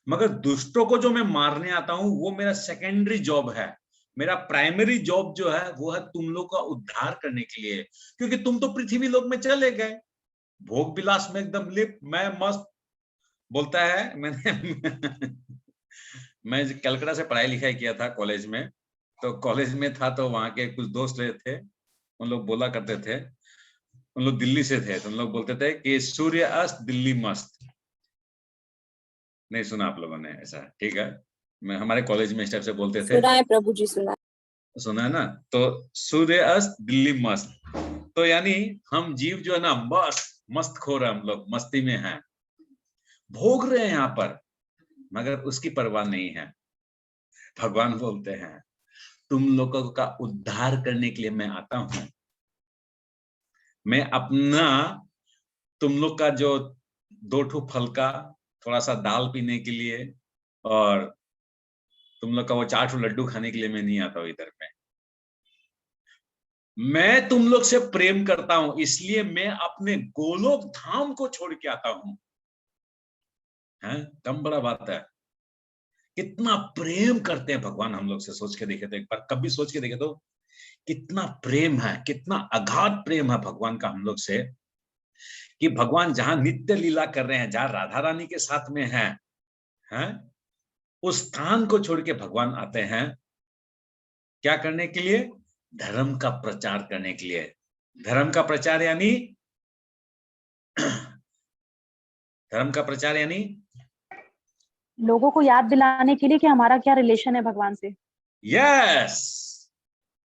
मगर दुष्टों को जो मैं मारने आता हूं वो मेरा सेकेंडरी जॉब है। मेरा प्राइमरी जॉब जो है वो है तुम लोग का उद्धार करने के लिए, क्योंकि तुम तो पृथ्वी लोक में चले गए, भोग विलास में एकदम लिप, मैं मस्त बोलता है। मैं कलकत्ता से पढ़ाई लिखाई किया था कॉलेज में, तो कॉलेज में था तो वहां के कुछ दोस्त रहे थे, उन लोग बोला करते थे, उन लोग दिल्ली से थे, तो उन लोग बोलते थे कि सूर्य अस्त दिल्ली मस्त। नहीं सुना आप लोगों ने ऐसा? ठीक है, मैं हमारे कॉलेज में इस टाइप से बोलते थे। सुना है प्रभु जी, सुना सुना है ना? तो सूर्य अस्त दिल्ली मस्त, तो यानी हम जीव जो है ना मस्त खोर है, हम लोग मस्ती में हैं, भोग रहे हैं यहाँ पर, मगर उसकी परवाह नहीं है। भगवान बोलते हैं तुम लोगों का उद्धार करने के लिए मैं आता हूं। मैं अपना तुम लोग का जो 2 ठो फल का थोड़ा सा दाल पीने के लिए और तुम लोग का वो 4 ठो लड्डू खाने के लिए मैं नहीं आता हूं इधर में। मैं तुम लोग से प्रेम करता हूं, इसलिए मैं अपने गोलोक धाम को छोड़ के आता हूं। हैं? कम बड़ा बात है? कितना प्रेम करते हैं भगवान हम लोग से, सोच के देखे तो एक बार, कभी सोच के देखे तो कितना प्रेम है, कितना अगाध प्रेम है भगवान का हम लोग से, कि भगवान जहां नित्य लीला कर रहे हैं, जहां राधा रानी के साथ में हैं, उस स्थान को छोड़ के भगवान आते हैं क्या करने के लिए? धर्म का प्रचार करने के लिए। धर्म का प्रचार यानी धर्म का प्रचार यानी लोगों को याद दिलाने के लिए कि हमारा क्या रिलेशन है भगवान से। यस,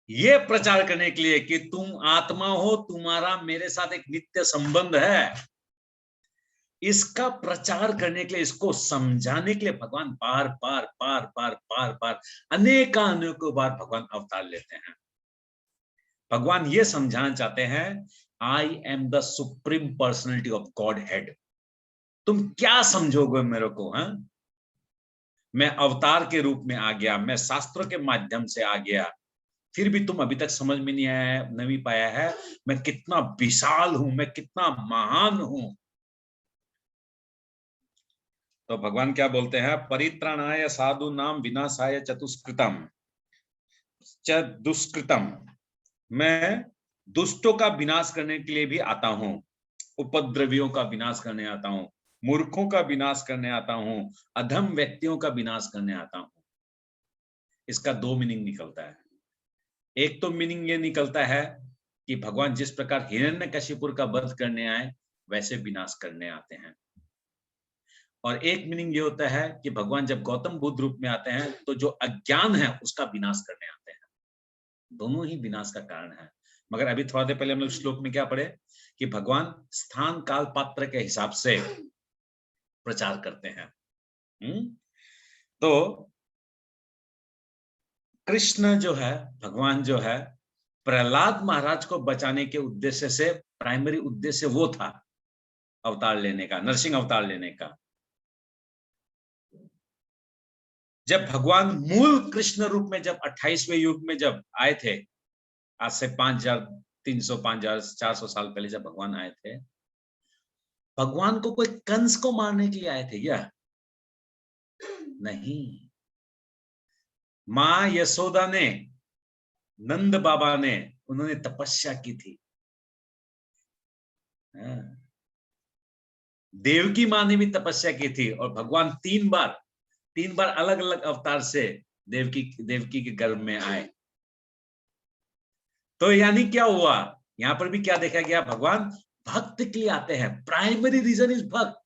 ये प्रचार करने के लिए कि तुम आत्मा हो, तुम्हारा मेरे साथ एक नित्य संबंध है, इसका प्रचार करने के लिए, इसको समझाने के लिए भगवान बार बार बार बार बार बार अनेकों बार भगवान अवतार लेते हैं। भगवान ये समझाना चाहते हैं I am the supreme personality of God head. तुम क्या समझोगे मेरे को? मैं अवतार के रूप में आ गया, मैं शास्त्रों के माध्यम से आ गया, फिर भी तुम अभी तक समझ में नहीं पाया है मैं कितना विशाल हूं, मैं कितना महान हूं। तो भगवान क्या बोलते हैं? परित्राणाय साधु नाम विनाशाय चतुष्कृतम दुष्कृतम। मैं दुष्टों का विनाश करने के लिए भी आता हूं, उपद्रवियों का विनाश करने आता हूं, मूर्खों का विनाश करने आता हूं, अधम व्यक्तियों का विनाश करने आता हूं। इसका 2 मीनिंग निकलता है। एक तो मीनिंग ये निकलता है कि भगवान जिस प्रकार हिरण्यकशिपुर का वध करने आए वैसे विनाश करने आते हैं, और एक मीनिंग ये होता है कि भगवान जब गौतम बुद्ध रूप में आते हैं तो जो अज्ञान है उसका विनाश करने आते हैं। दोनों ही विनाश का कारण है। मगर अभी थोड़ा देर पहले हम लोग श्लोक में क्या पढ़े कि भगवान स्थान काल पात्र के हिसाब से प्रचार करते हैं। तो कृष्ण जो है, भगवान जो है, प्रहलाद महाराज को बचाने के उद्देश्य से, प्राइमरी उद्देश्य वो था अवतार लेने का, नरसिंह अवतार लेने का। जब भगवान मूल कृष्ण रूप में जब 28वें युग में जब आए थे, आज से 5300 5400 साल पहले जब भगवान आए थे, भगवान को कोई कंस को मारने के लिए आए थे क्या? नहीं। मां यशोदा ने, नंद बाबा ने, उन्होंने तपस्या की थी। देवकी मां ने भी तपस्या की थी, और भगवान 3 बार अलग अलग अवतार से देवकी के गर्भ में आए। तो यानी क्या हुआ? यहां पर भी क्या देखा गया? भगवान भक्त के लिए आते हैं, प्राइमरी रीजन इज भक्त।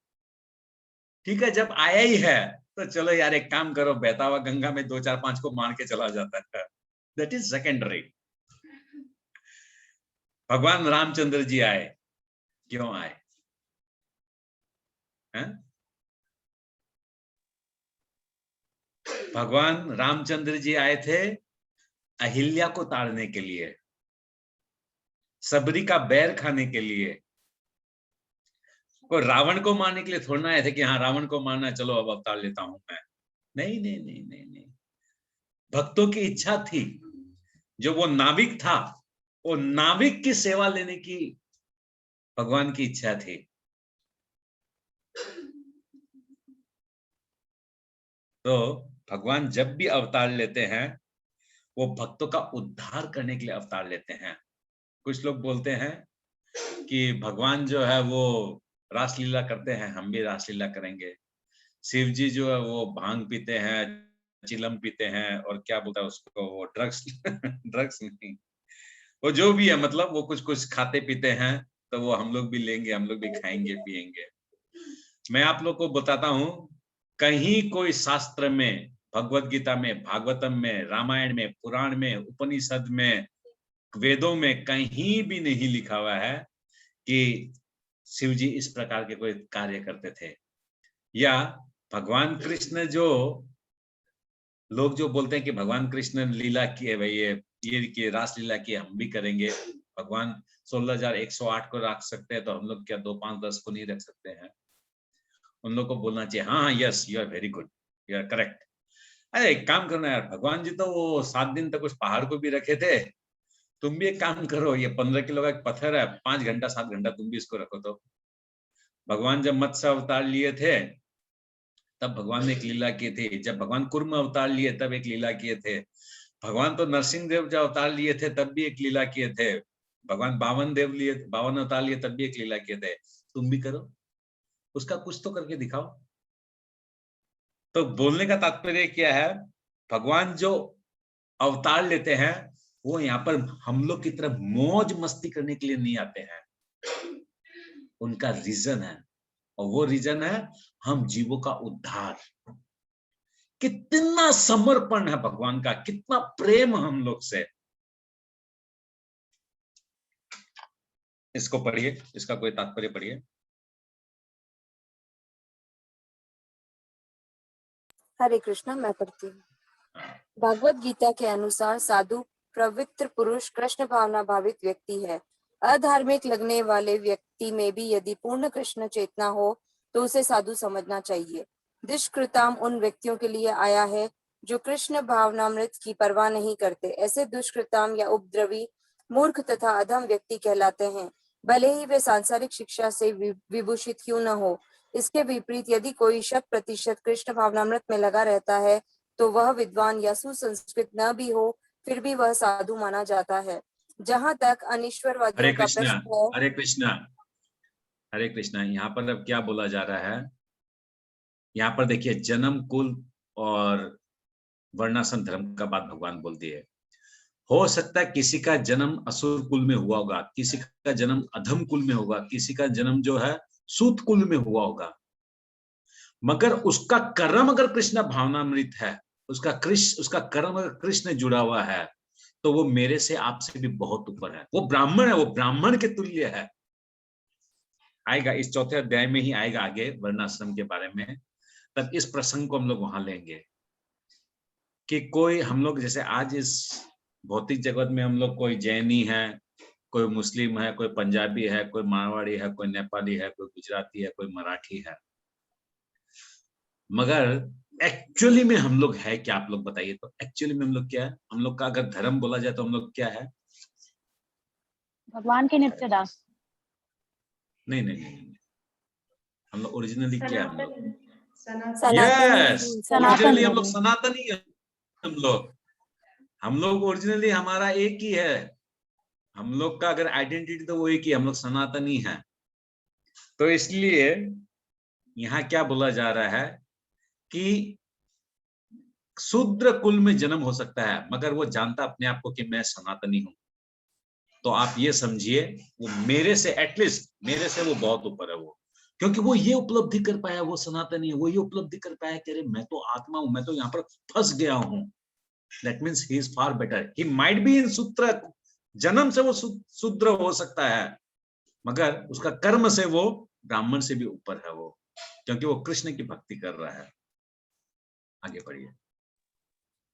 ठीक है, जब आया ही है तो चलो यार एक काम करो, बहता हुआ गंगा में 2 4 5 को मार के चला जाता है। That is secondary. भगवान रामचंद्र जी आए, क्यों आए? हैं? भगवान रामचंद्र जी आए थे अहिल्या को ताड़ने के लिए, सबरी का बैर खाने के लिए। कोई रावण को मारने के लिए थोड़ा ना आए थे कि हाँ रावण को मारना, चलो अब अवतार लेता हूं मैं। नहीं नहीं नहीं नहीं नहीं, भक्तों की इच्छा थी, जो वो नाविक था, वो नाविक की सेवा लेने की भगवान की इच्छा थी। तो भगवान जब भी अवतार लेते हैं वो भक्तों का उद्धार करने के लिए अवतार लेते हैं। कुछ लोग बोलते हैं कि भगवान जो है वो रासलीला करते हैं, हम भी रासलीला करेंगे। शिव जी जो है वो भांग पीते हैं, चिलम पीते हैं, और क्या बोलता है उसको, वो ड्रग्स ड्रग्स नहीं, वो जो भी है, मतलब वो कुछ कुछ खाते पीते हैं, तो वो हम लोग भी लेंगे, हम लोग भी खाएंगे पिएंगे। मैं आप लोग को बताता हूं, कहीं कोई शास्त्र में, भगवत गीता में, भागवतम में, रामायण में, पुराण में, उपनिषद में, वेदों में कहीं भी नहीं लिखा हुआ है कि शिव जी इस प्रकार के कोई कार्य करते थे। या भगवान कृष्ण, जो लोग जो बोलते हैं कि भगवान कृष्ण ने लीला की है, भाई ये कि रास लीला की, हम भी करेंगे, भगवान 16,108 को रख सकते हैं, तो हम लोग क्या 2, 5, 10 को नहीं रख सकते हैं? उन लोग को बोलना चाहिए हाँ yes you are very good, you are correct. अरे एक काम करना यार, भगवान जी तो वो 7 दिन तक उस पहाड़ को भी रखे थे, तुम भी एक काम करो, ये 15 किलो का एक पत्थर है, 5 घंटा 7 घंटा तुम भी इसको रखो। तो भगवान जब मत्स्य अवतार लिए थे तब भगवान ने एक लीला की थी, जब भगवान कुर्म अवतार लिए तब एक लीला किए थे, भगवान तो नरसिंह देव जब अवतार लिए थे तब भी एक लीला किए थे, भगवान 52 अवतार लिए तब भी एक लीला किए थे। तुम भी करो, उसका कुछ तो करके दिखाओ। तो बोलने का तात्पर्य क्या है, भगवान जो अवतार लेते हैं वो यहाँ पर हम लोग की तरफ मौज मस्ती करने के लिए नहीं आते हैं, उनका रीजन है, और वो रीजन है हम जीवों का उद्धार। कितना समर्पण है भगवान का, कितना प्रेम हम लोग से। इसको पढ़िए, इसका कोई तात्पर्य पढ़िए। हरे कृष्णा, मैं पढ़ती हूँ। भागवत गीता के अनुसार साधु पवित्र पुरुष कृष्ण भावना भावित व्यक्ति है। अधार्मिक लगने वाले व्यक्ति में भी यदि पूर्ण कृष्ण चेतना हो तो उसे साधु समझना चाहिए। दुष्कृताम उन व्यक्तियों के लिए आया है जो कृष्ण भावनामृत की परवाह नहीं करते। ऐसे दुष्कृताम या उपद्रवी मूर्ख तथा अधम व्यक्ति कहलाते हैं, भले ही वे सांसारिक शिक्षा से विभूषित क्यों न हो। इसके विपरीत यदि कोई 100% कृष्ण भावनामृत में लगा रहता है तो वह विद्वान या सुसंस्कृत न भी हो फिर भी वह साधु माना जाता है। जहाँ तक अनिश्वरवादियों का प्रश्न है, हरे कृष्णा, हरे कृष्णा, यहाँ पर अब क्या बोला जा रहा है? यहाँ पर देखिए, जन्म, कुल और वर्णाश्रम धर्म का बात भगवान बोलती है। हो सकता है किसी का जन्म असुर कुल में हुआ होगा, किसी का जन्म अधम कुल में होगा, किसी का जन्म जो है सूत कुल में हुआ होगा, मगर उसका कर्म अगर कृष्ण भावनामृत है, उसका कर्म अगर कृष्ण जुड़ा हुआ है, तो वो मेरे से आपसे भी बहुत ऊपर है। वो ब्राह्मण है, वो ब्राह्मण के तुल्य है। आएगा इस 4थे अध्याय में ही आएगा आगे वर्णाश्रम के बारे में, तब इस प्रसंग को हम लोग वहां लेंगे कि कोई हम लोग जैसे आज इस भौतिक जगत में हम लोग, कोई जैनी है, कोई मुस्लिम है, कोई पंजाबी है, कोई मारवाड़ी है, कोई नेपाली है, कोई गुजराती है, कोई मराठी है, मगर एक्चुअली में हम लोग है क्या? आप लोग बताइए तो, एक्चुअली में हम लोग क्या है? हम लोग का अगर धर्म बोला जाए तो हम लोग क्या है? भगवान के नित्य दास। नहीं नहीं नहीं, हम लोग ओरिजिनली क्या है? हम लोग सनातनी ओरिजिनली हम लोग सनातनी है। हम लोग ओरिजिनली हमारा एक ही है। हम लोग का अगर आइडेंटिटी तो वो एक ही, हम लोग सनातनी है। तो इसलिए यहाँ क्या बोला जा रहा है कि शूद्र कुल में जन्म हो सकता है, मगर वो जानता अपने आप को कि मैं सनातनी हूं। तो आप ये समझिए, वो मेरे से, एटलीस्ट मेरे से वो बहुत ऊपर है वो, क्योंकि वो ये उपलब्धि कर पाया, वो सनातनी है, वो ये उपलब्धि कर पाया कि अरे मैं तो आत्मा हूं, मैं तो यहाँ पर फंस गया हूं, that means he is far better. He might be in शूद्र, जन्म से वो शूद्र हो सकता है, मगर उसका कर्म से वो ब्राह्मण से भी ऊपर है वो, क्योंकि वो कृष्ण की भक्ति कर रहा है। आगे बढ़िए।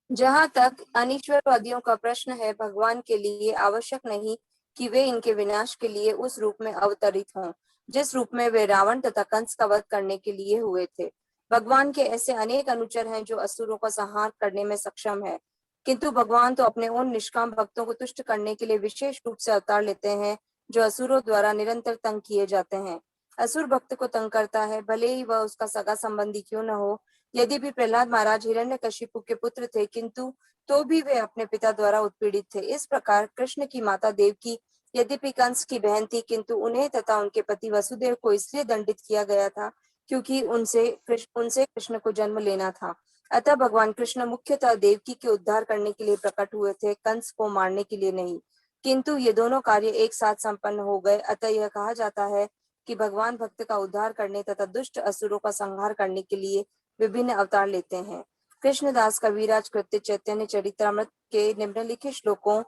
जहाँ तक अनीश्वरवादियों का प्रश्न है, भगवान के लिए आवश्यक नहीं कि वे इनके विनाश के लिए उस रूप में अवतरित हों जिस रूप में वे रावण तथा कंस का वध करने के लिए हुए थे। भगवान के ऐसे अनेक अनुचर हैं जो असुरों का संहार करने में सक्षम है, किंतु भगवान तो अपने उन निष्काम भक्तों को तुष्ट करने के लिए विशेष रूप से अवतार लेते हैं जो असुरों द्वारा निरंतर तंग किए जाते हैं। असुर भक्त को तंग करता है, भले ही वह उसका सगा संबंधी क्यों न हो। यदि भी प्रहलाद महाराज हिरण्यकशिपु के पुत्र थे, किंतु तो भी वे अपने पिता द्वारा उत्पीड़ित थे। इस प्रकार कृष्ण की माता देवकी यद्यपि कंस की बहन थी, किंतु उन्हें तथा उनके पति वसुदेव को इसलिए दंडित किया गया था क्योंकि उनसे कृष्ण को जन्म लेना था। अतः भगवान कृष्ण मुख्यतः देवकी के उद्धार करने के लिए प्रकट हुए थे, कंस को मारने के लिए नहीं। किंतु ये दोनों कार्य एक साथ संपन्न हो गए। अतः यह कहा जाता है कि भगवान भक्त का उद्धार करने तथा दुष्ट असुरों का संहार करने के लिए विभिन्न अवतार लेते हैं। कृष्णदास कविराज कृत्य चैतन्य चरित्रामृत के निम्नलिखित श्लोकों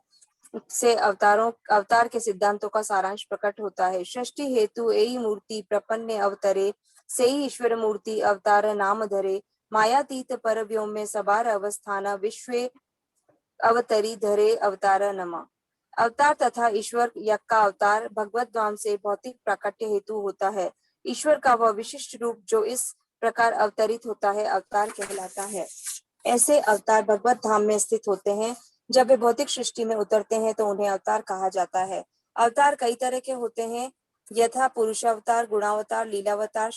से अवतार के सिद्धांतों का सारांश प्रकट होता है। सृष्टि हेतु एई मूर्ति प्रपन्ने अवतरे, सेई ईश्वर मूर्ति अवतार नाम धरे, मायातीत पर व्योम्य सबार अवस्थान, विश्वे अवतरी धरे अवतार नमा। अवतार तथा ईश्वर यज्ञ का अवतार भगवत धाम से भौतिक प्राकट्य हेतु होता है। ईश्वर का वह विशिष्ट रूप जो इस प्रकार अवतरित होता है अवतार कहलाता है। ऐसे अवतार भगवत धाम में स्थित होते हैं। जब वे भौतिक सृष्टि में उतरते हैं तो उन्हें अवतार कहा जाता है। अवतार कई तरह के होते हैं, यथा पुरुषावतार, गुणावतार, लीलावतार,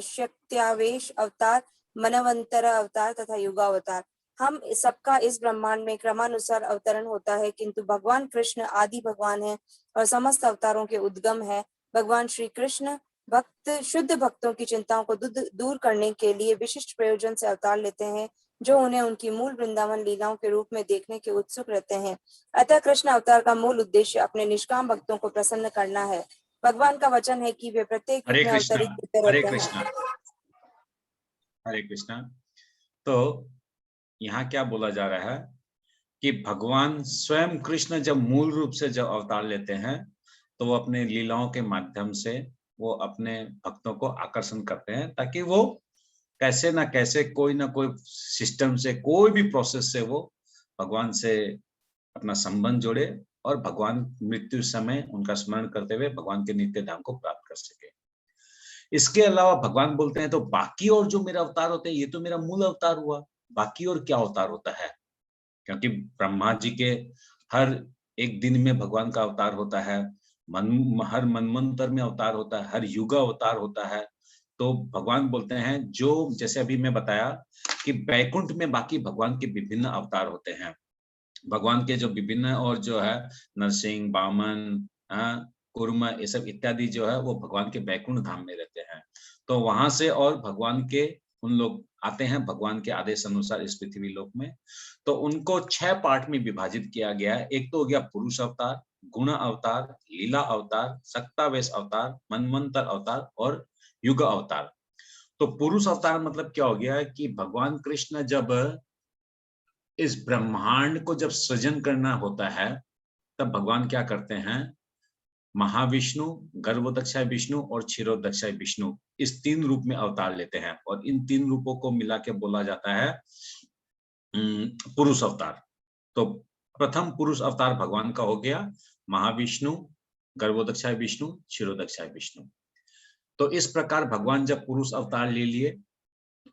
शक्त्यावेश अवतार, मनवंतर अवतार तथा युगावतार। हम सबका इस ब्रह्मांड में क्रमानुसार अवतरण होता है, किंतु भगवान कृष्ण आदि भगवान है और समस्त अवतारों के उद्गम है। भगवान श्री कृष्ण शुद्ध भक्तों की चिंताओं को दूर करने के लिए विशिष्ट प्रयोजन से अवतार लेते हैं, जो उन्हें उनकी मूल वृंदावन लीलाओं के रूप में देखने के उत्सुक रहते हैं। अतः कृष्ण अवतार का मूल उद्देश्य अपने निष्काम भक्तों को प्रसन्न करना है। भगवान का वचन है कि वे प्रत्येक रूप में अवतरित होते रहते हैं। हरे कृष्णा। तो यहाँ क्या बोला जा रहा है कि भगवान स्वयं कृष्ण जब मूल रूप से जब अवतार लेते हैं तो वो अपने लीलाओं के माध्यम से वो अपने भक्तों को आकर्षण करते हैं, ताकि वो कैसे ना कैसे कोई ना कोई सिस्टम से, कोई भी प्रोसेस से वो भगवान से अपना संबंध जोड़े और भगवान मृत्यु समय उनका स्मरण करते हुए भगवान के नित्य धाम को प्राप्त कर सके। इसके अलावा भगवान बोलते हैं तो बाकी और जो मेरा अवतार होते हैं ये तो मेरा मूल अवतार हुआ, बाकी और क्या अवतार होता है? क्योंकि ब्रह्मा जी के हर एक दिन में भगवान का अवतार होता है, हर मनवंतर में अवतार होता है, हर युग अवतार होता है। तो भगवान बोलते हैं जो, जैसे अभी मैं बताया कि बैकुंठ में बाकी भगवान के विभिन्न अवतार होते हैं। भगवान के जो विभिन्न और जो है नरसिंह, वामन, कूर्म, ये सब इत्यादि जो है वो भगवान के बैकुंठ धाम में रहते हैं। तो वहां से और भगवान के उन लोग आते हैं भगवान के आदेश अनुसार इस पृथ्वी लोक में। तो उनको 6 पार्ट में विभाजित किया गया है। एक तो हो गया पुरुष अवतार, गुण अवतार, लीला अवतार, सक्तावेश अवतार, मनवंतर अवतार और युग अवतार। तो पुरुष अवतार मतलब क्या हो गया कि भगवान कृष्ण जब इस ब्रह्मांड को जब सृजन करना होता है तब भगवान क्या करते हैं, महाविष्णु, गर्भोदक्षाय विष्णु और क्षीरोदक्षाय विष्णु, इस 3 रूप में अवतार लेते हैं और इन 3 रूपों को मिला के बोला जाता है पुरुष अवतार। तो प्रथम पुरुष अवतार भगवान का हो गया महाविष्णु, गर्भोदक्षाय विष्णु, क्षीरोदक्षाय विष्णु। तो इस प्रकार भगवान जब पुरुष अवतार ले लिए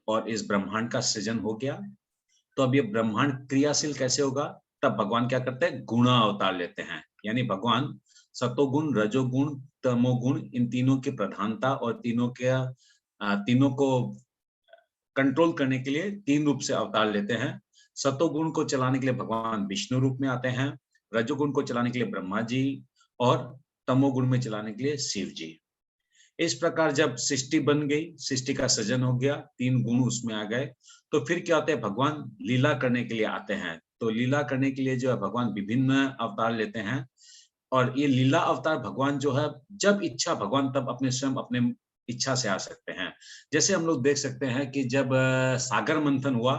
और इस ब्रह्मांड का सृजन हो गया, तो अब ये ब्रह्मांड क्रियाशील कैसे होगा? तब भगवान क्या करते हैं, गुण अवतार लेते हैं। यानी भगवान सतोगुण, रजोगुण, तमोगुण, इन तीनों की प्रधानता और तीनों को कंट्रोल करने के लिए 3 रूप से अवतार लेते हैं। सतोगुण को चलाने के लिए भगवान विष्णु रूप में आते हैं, रजोगुण को चलाने के लिए ब्रह्मा जी और तमोगुण में चलाने के लिए शिव जी। इस प्रकार जब सृष्टि बन गई, सृष्टि का सृजन हो गया, 3 गुण उसमें आ गए, तो फिर क्या होता है, भगवान लीला करने के लिए आते हैं। तो लीला करने के लिए जो है भगवान विभिन्न अवतार लेते हैं और ये लीला अवतार भगवान जो है जब इच्छा भगवान तब अपने स्वयं अपने इच्छा से आ सकते हैं। जैसे हम लोग देख सकते हैं कि जब सागर मंथन हुआ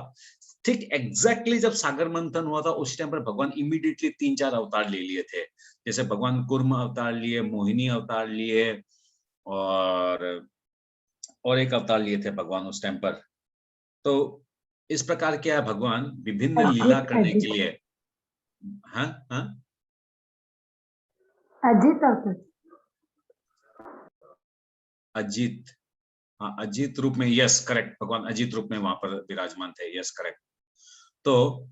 ठीक एग्जैक्टली जब सागर मंथन हुआ था उस टाइम पर भगवान इमीडिएटली 3-4 अवतार ले लिए थे। जैसे भगवान कूर्म अवतार लिए, मोहिनी अवतार लिए और एक अवतार लिए थे भगवान उस टाइम पर। तो इस प्रकार क्या है, भगवान विभिन्न लीला करने के लिए। हाँ हाँ अजित अवतार, अजित, हाँ अजित रूप में, यस करेक्ट, भगवान अजित रूप में वहां पर विराजमान थे, यस करेक्ट। तो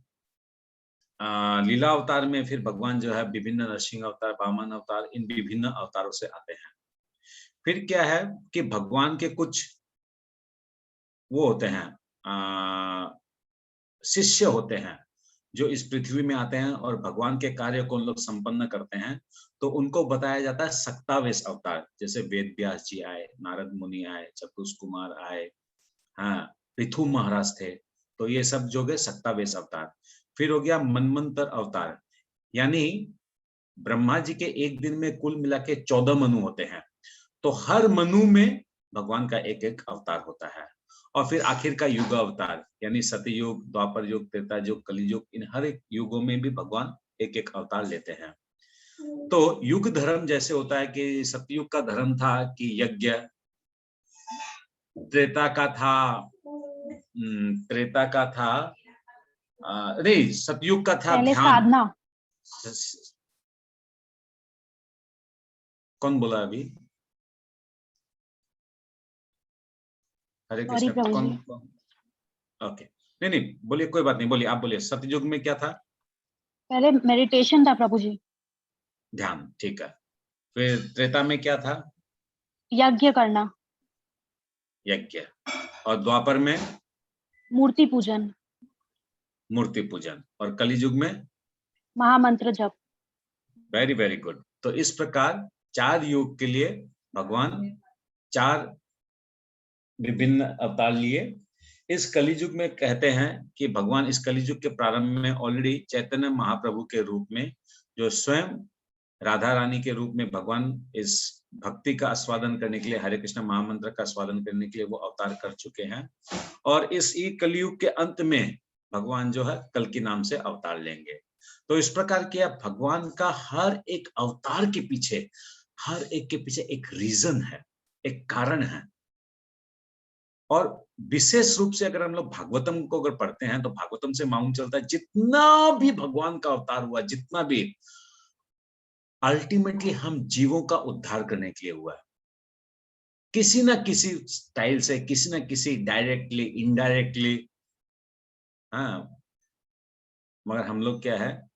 लीला अवतार में फिर भगवान जो है विभिन्न नरसिंह अवतार, वामन अवतार, इन विभिन्न अवतारों से आते हैं। फिर क्या है कि भगवान के कुछ वो होते हैं, शिष्य होते हैं जो इस पृथ्वी में आते हैं और भगवान के कार्य को उन लोग संपन्न करते हैं। तो उनको बताया जाता है सक्तावेश अवतार। जैसे वेद व्यास जी आए, नारद मुनि आए, चतुष कुमार आए, हाँ पृथु महाराज थे। तो ये सब जो गए सक्तावेश अवतार। फिर हो गया मनमंत्र अवतार, यानी ब्रह्मा जी के एक दिन में कुल मिला के 14 मनु होते हैं। तो हर मनु में भगवान का एक एक अवतार होता है। और फिर आखिर का युग अवतार, यानी सतयुग, द्वापर युग, त्रेता युग, कलियुग, इन हर एक युगों में भी भगवान एक एक अवतार लेते हैं। तो युग धर्म जैसे होता है कि सतयुग का धर्म था कि यज्ञ, त्रेता का था नहीं, सतयुग का था पहले ध्यान। साधना। कौन बोला अभी? हरे कृष्ण। कौन? ओके, नहीं बोलिए, कोई बात नहीं, बोलिए, आप बोलिए। सतयुग में क्या था? पहले मेडिटेशन था प्रभु जी। ध्यान, ठीक है। फिर त्रेता में क्या था? यज्ञ करना। यज्ञ। और द्वापर में? मूर्ति पूजन। मूर्ति पूजन। और कलियुग में? महामंत्र जप। Very very good. तो इस प्रकार 4 युग के लिए भगवान 4 विभिन्न अवतार लिए। इस कलियुग में कहते हैं कि भगवान इस कलियुग के प्रारंभ में ऑलरेडी चैतन्य महाप्रभु के रूप में, जो स्वयं राधा रानी के रूप में भगवान इस भक्ति का आस्वादन करने के लिए, हरे कृष्ण महामंत्र का आस्वादन करने के लिए वो अवतार कर चुके हैं। और इस कलियुग के अंत में भगवान जो है कल की नाम से अवतार लेंगे। तो इस प्रकार किया, भगवान का हर एक अवतार के पीछे, हर एक के पीछे एक रीजन है, एक कारण है। और विशेष रूप से अगर हम लोग भागवतम को अगर पढ़ते हैं तो भागवतम से मालूम चलता है जितना भी भगवान का अवतार हुआ, जितना भी, अल्टीमेटली हम जीवों का उद्धार करने के लिए हुआ है। किसी ना किसी स्टाइल से, किसी ना किसी डायरेक्टली, इनडायरेक्टली। हाँ, मगर हम लोग क्या है,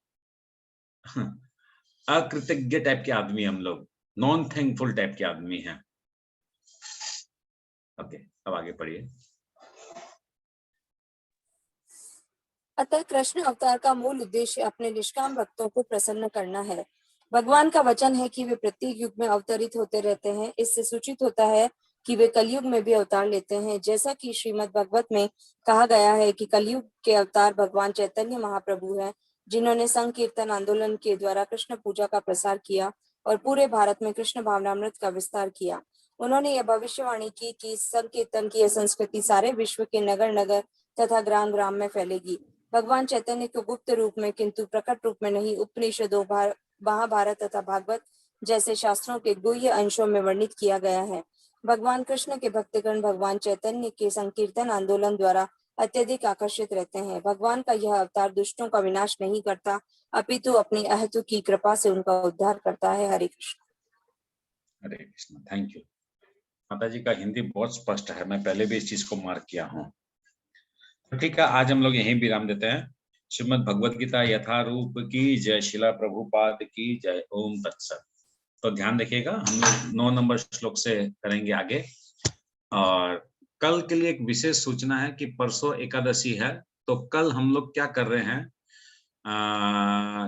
अकृतज्ञ टाइप के आदमी, हम लोग नॉन थैंकफुल टाइप के आदमी हैं। ओके, अब आगे पढ़िए। अतः कृष्ण अवतार का मूल उद्देश्य अपने निष्काम भक्तों को प्रसन्न करना है। भगवान का वचन है कि वे प्रत्येक युग में अवतरित होते रहते हैं। इससे सूचित होता है कि वे कलयुग में भी अवतार लेते हैं। जैसा कि श्रीमद् भागवत में कहा गया है कि कलयुग के अवतार भगवान चैतन्य महाप्रभु हैं, जिन्होंने संकीर्तन आंदोलन के द्वारा कृष्ण पूजा का प्रसार किया और पूरे भारत में कृष्ण भावनामृत का विस्तार किया। उन्होंने यह भविष्यवाणी की कि संकीर्तन की यह संस्कृति सारे विश्व के नगर नगर तथा ग्राम ग्राम में फैलेगी। भगवान चैतन्य को गुप्त रूप में किंतु प्रकट रूप में नहीं, उपनिषदों, महाभारत तथा भागवत जैसे शास्त्रों के गुह्य अंशों में वर्णित किया गया है। भगवान कृष्ण के भक्तगण भगवान चैतन्य के संकीर्तन आंदोलन द्वारा अत्यधिक आकर्षित रहते हैं। भगवान का यह अवतार दुष्टों का विनाश नहीं करता, अपितु अपनी अहेतु की कृपा से उनका उद्धार करता है। हरे कृष्ण। हरे कृष्ण, थैंक यू। माता जी का हिंदी बहुत स्पष्ट है, मैं पहले भी इस चीज को मार्क किया हूँ। ठीक है, आज हम लोग यहीं विराम देते हैं। श्रीमद् भगवद गीता यथारूप की जय, शिला प्रभुपाद की जय, ओम तत्सत। तो ध्यान रखिएगा, हम लोग 9 नंबर श्लोक से करेंगे आगे। और कल के लिए एक विशेष सूचना है कि परसों एकादशी है, तो कल हम लोग क्या कर रहे हैं,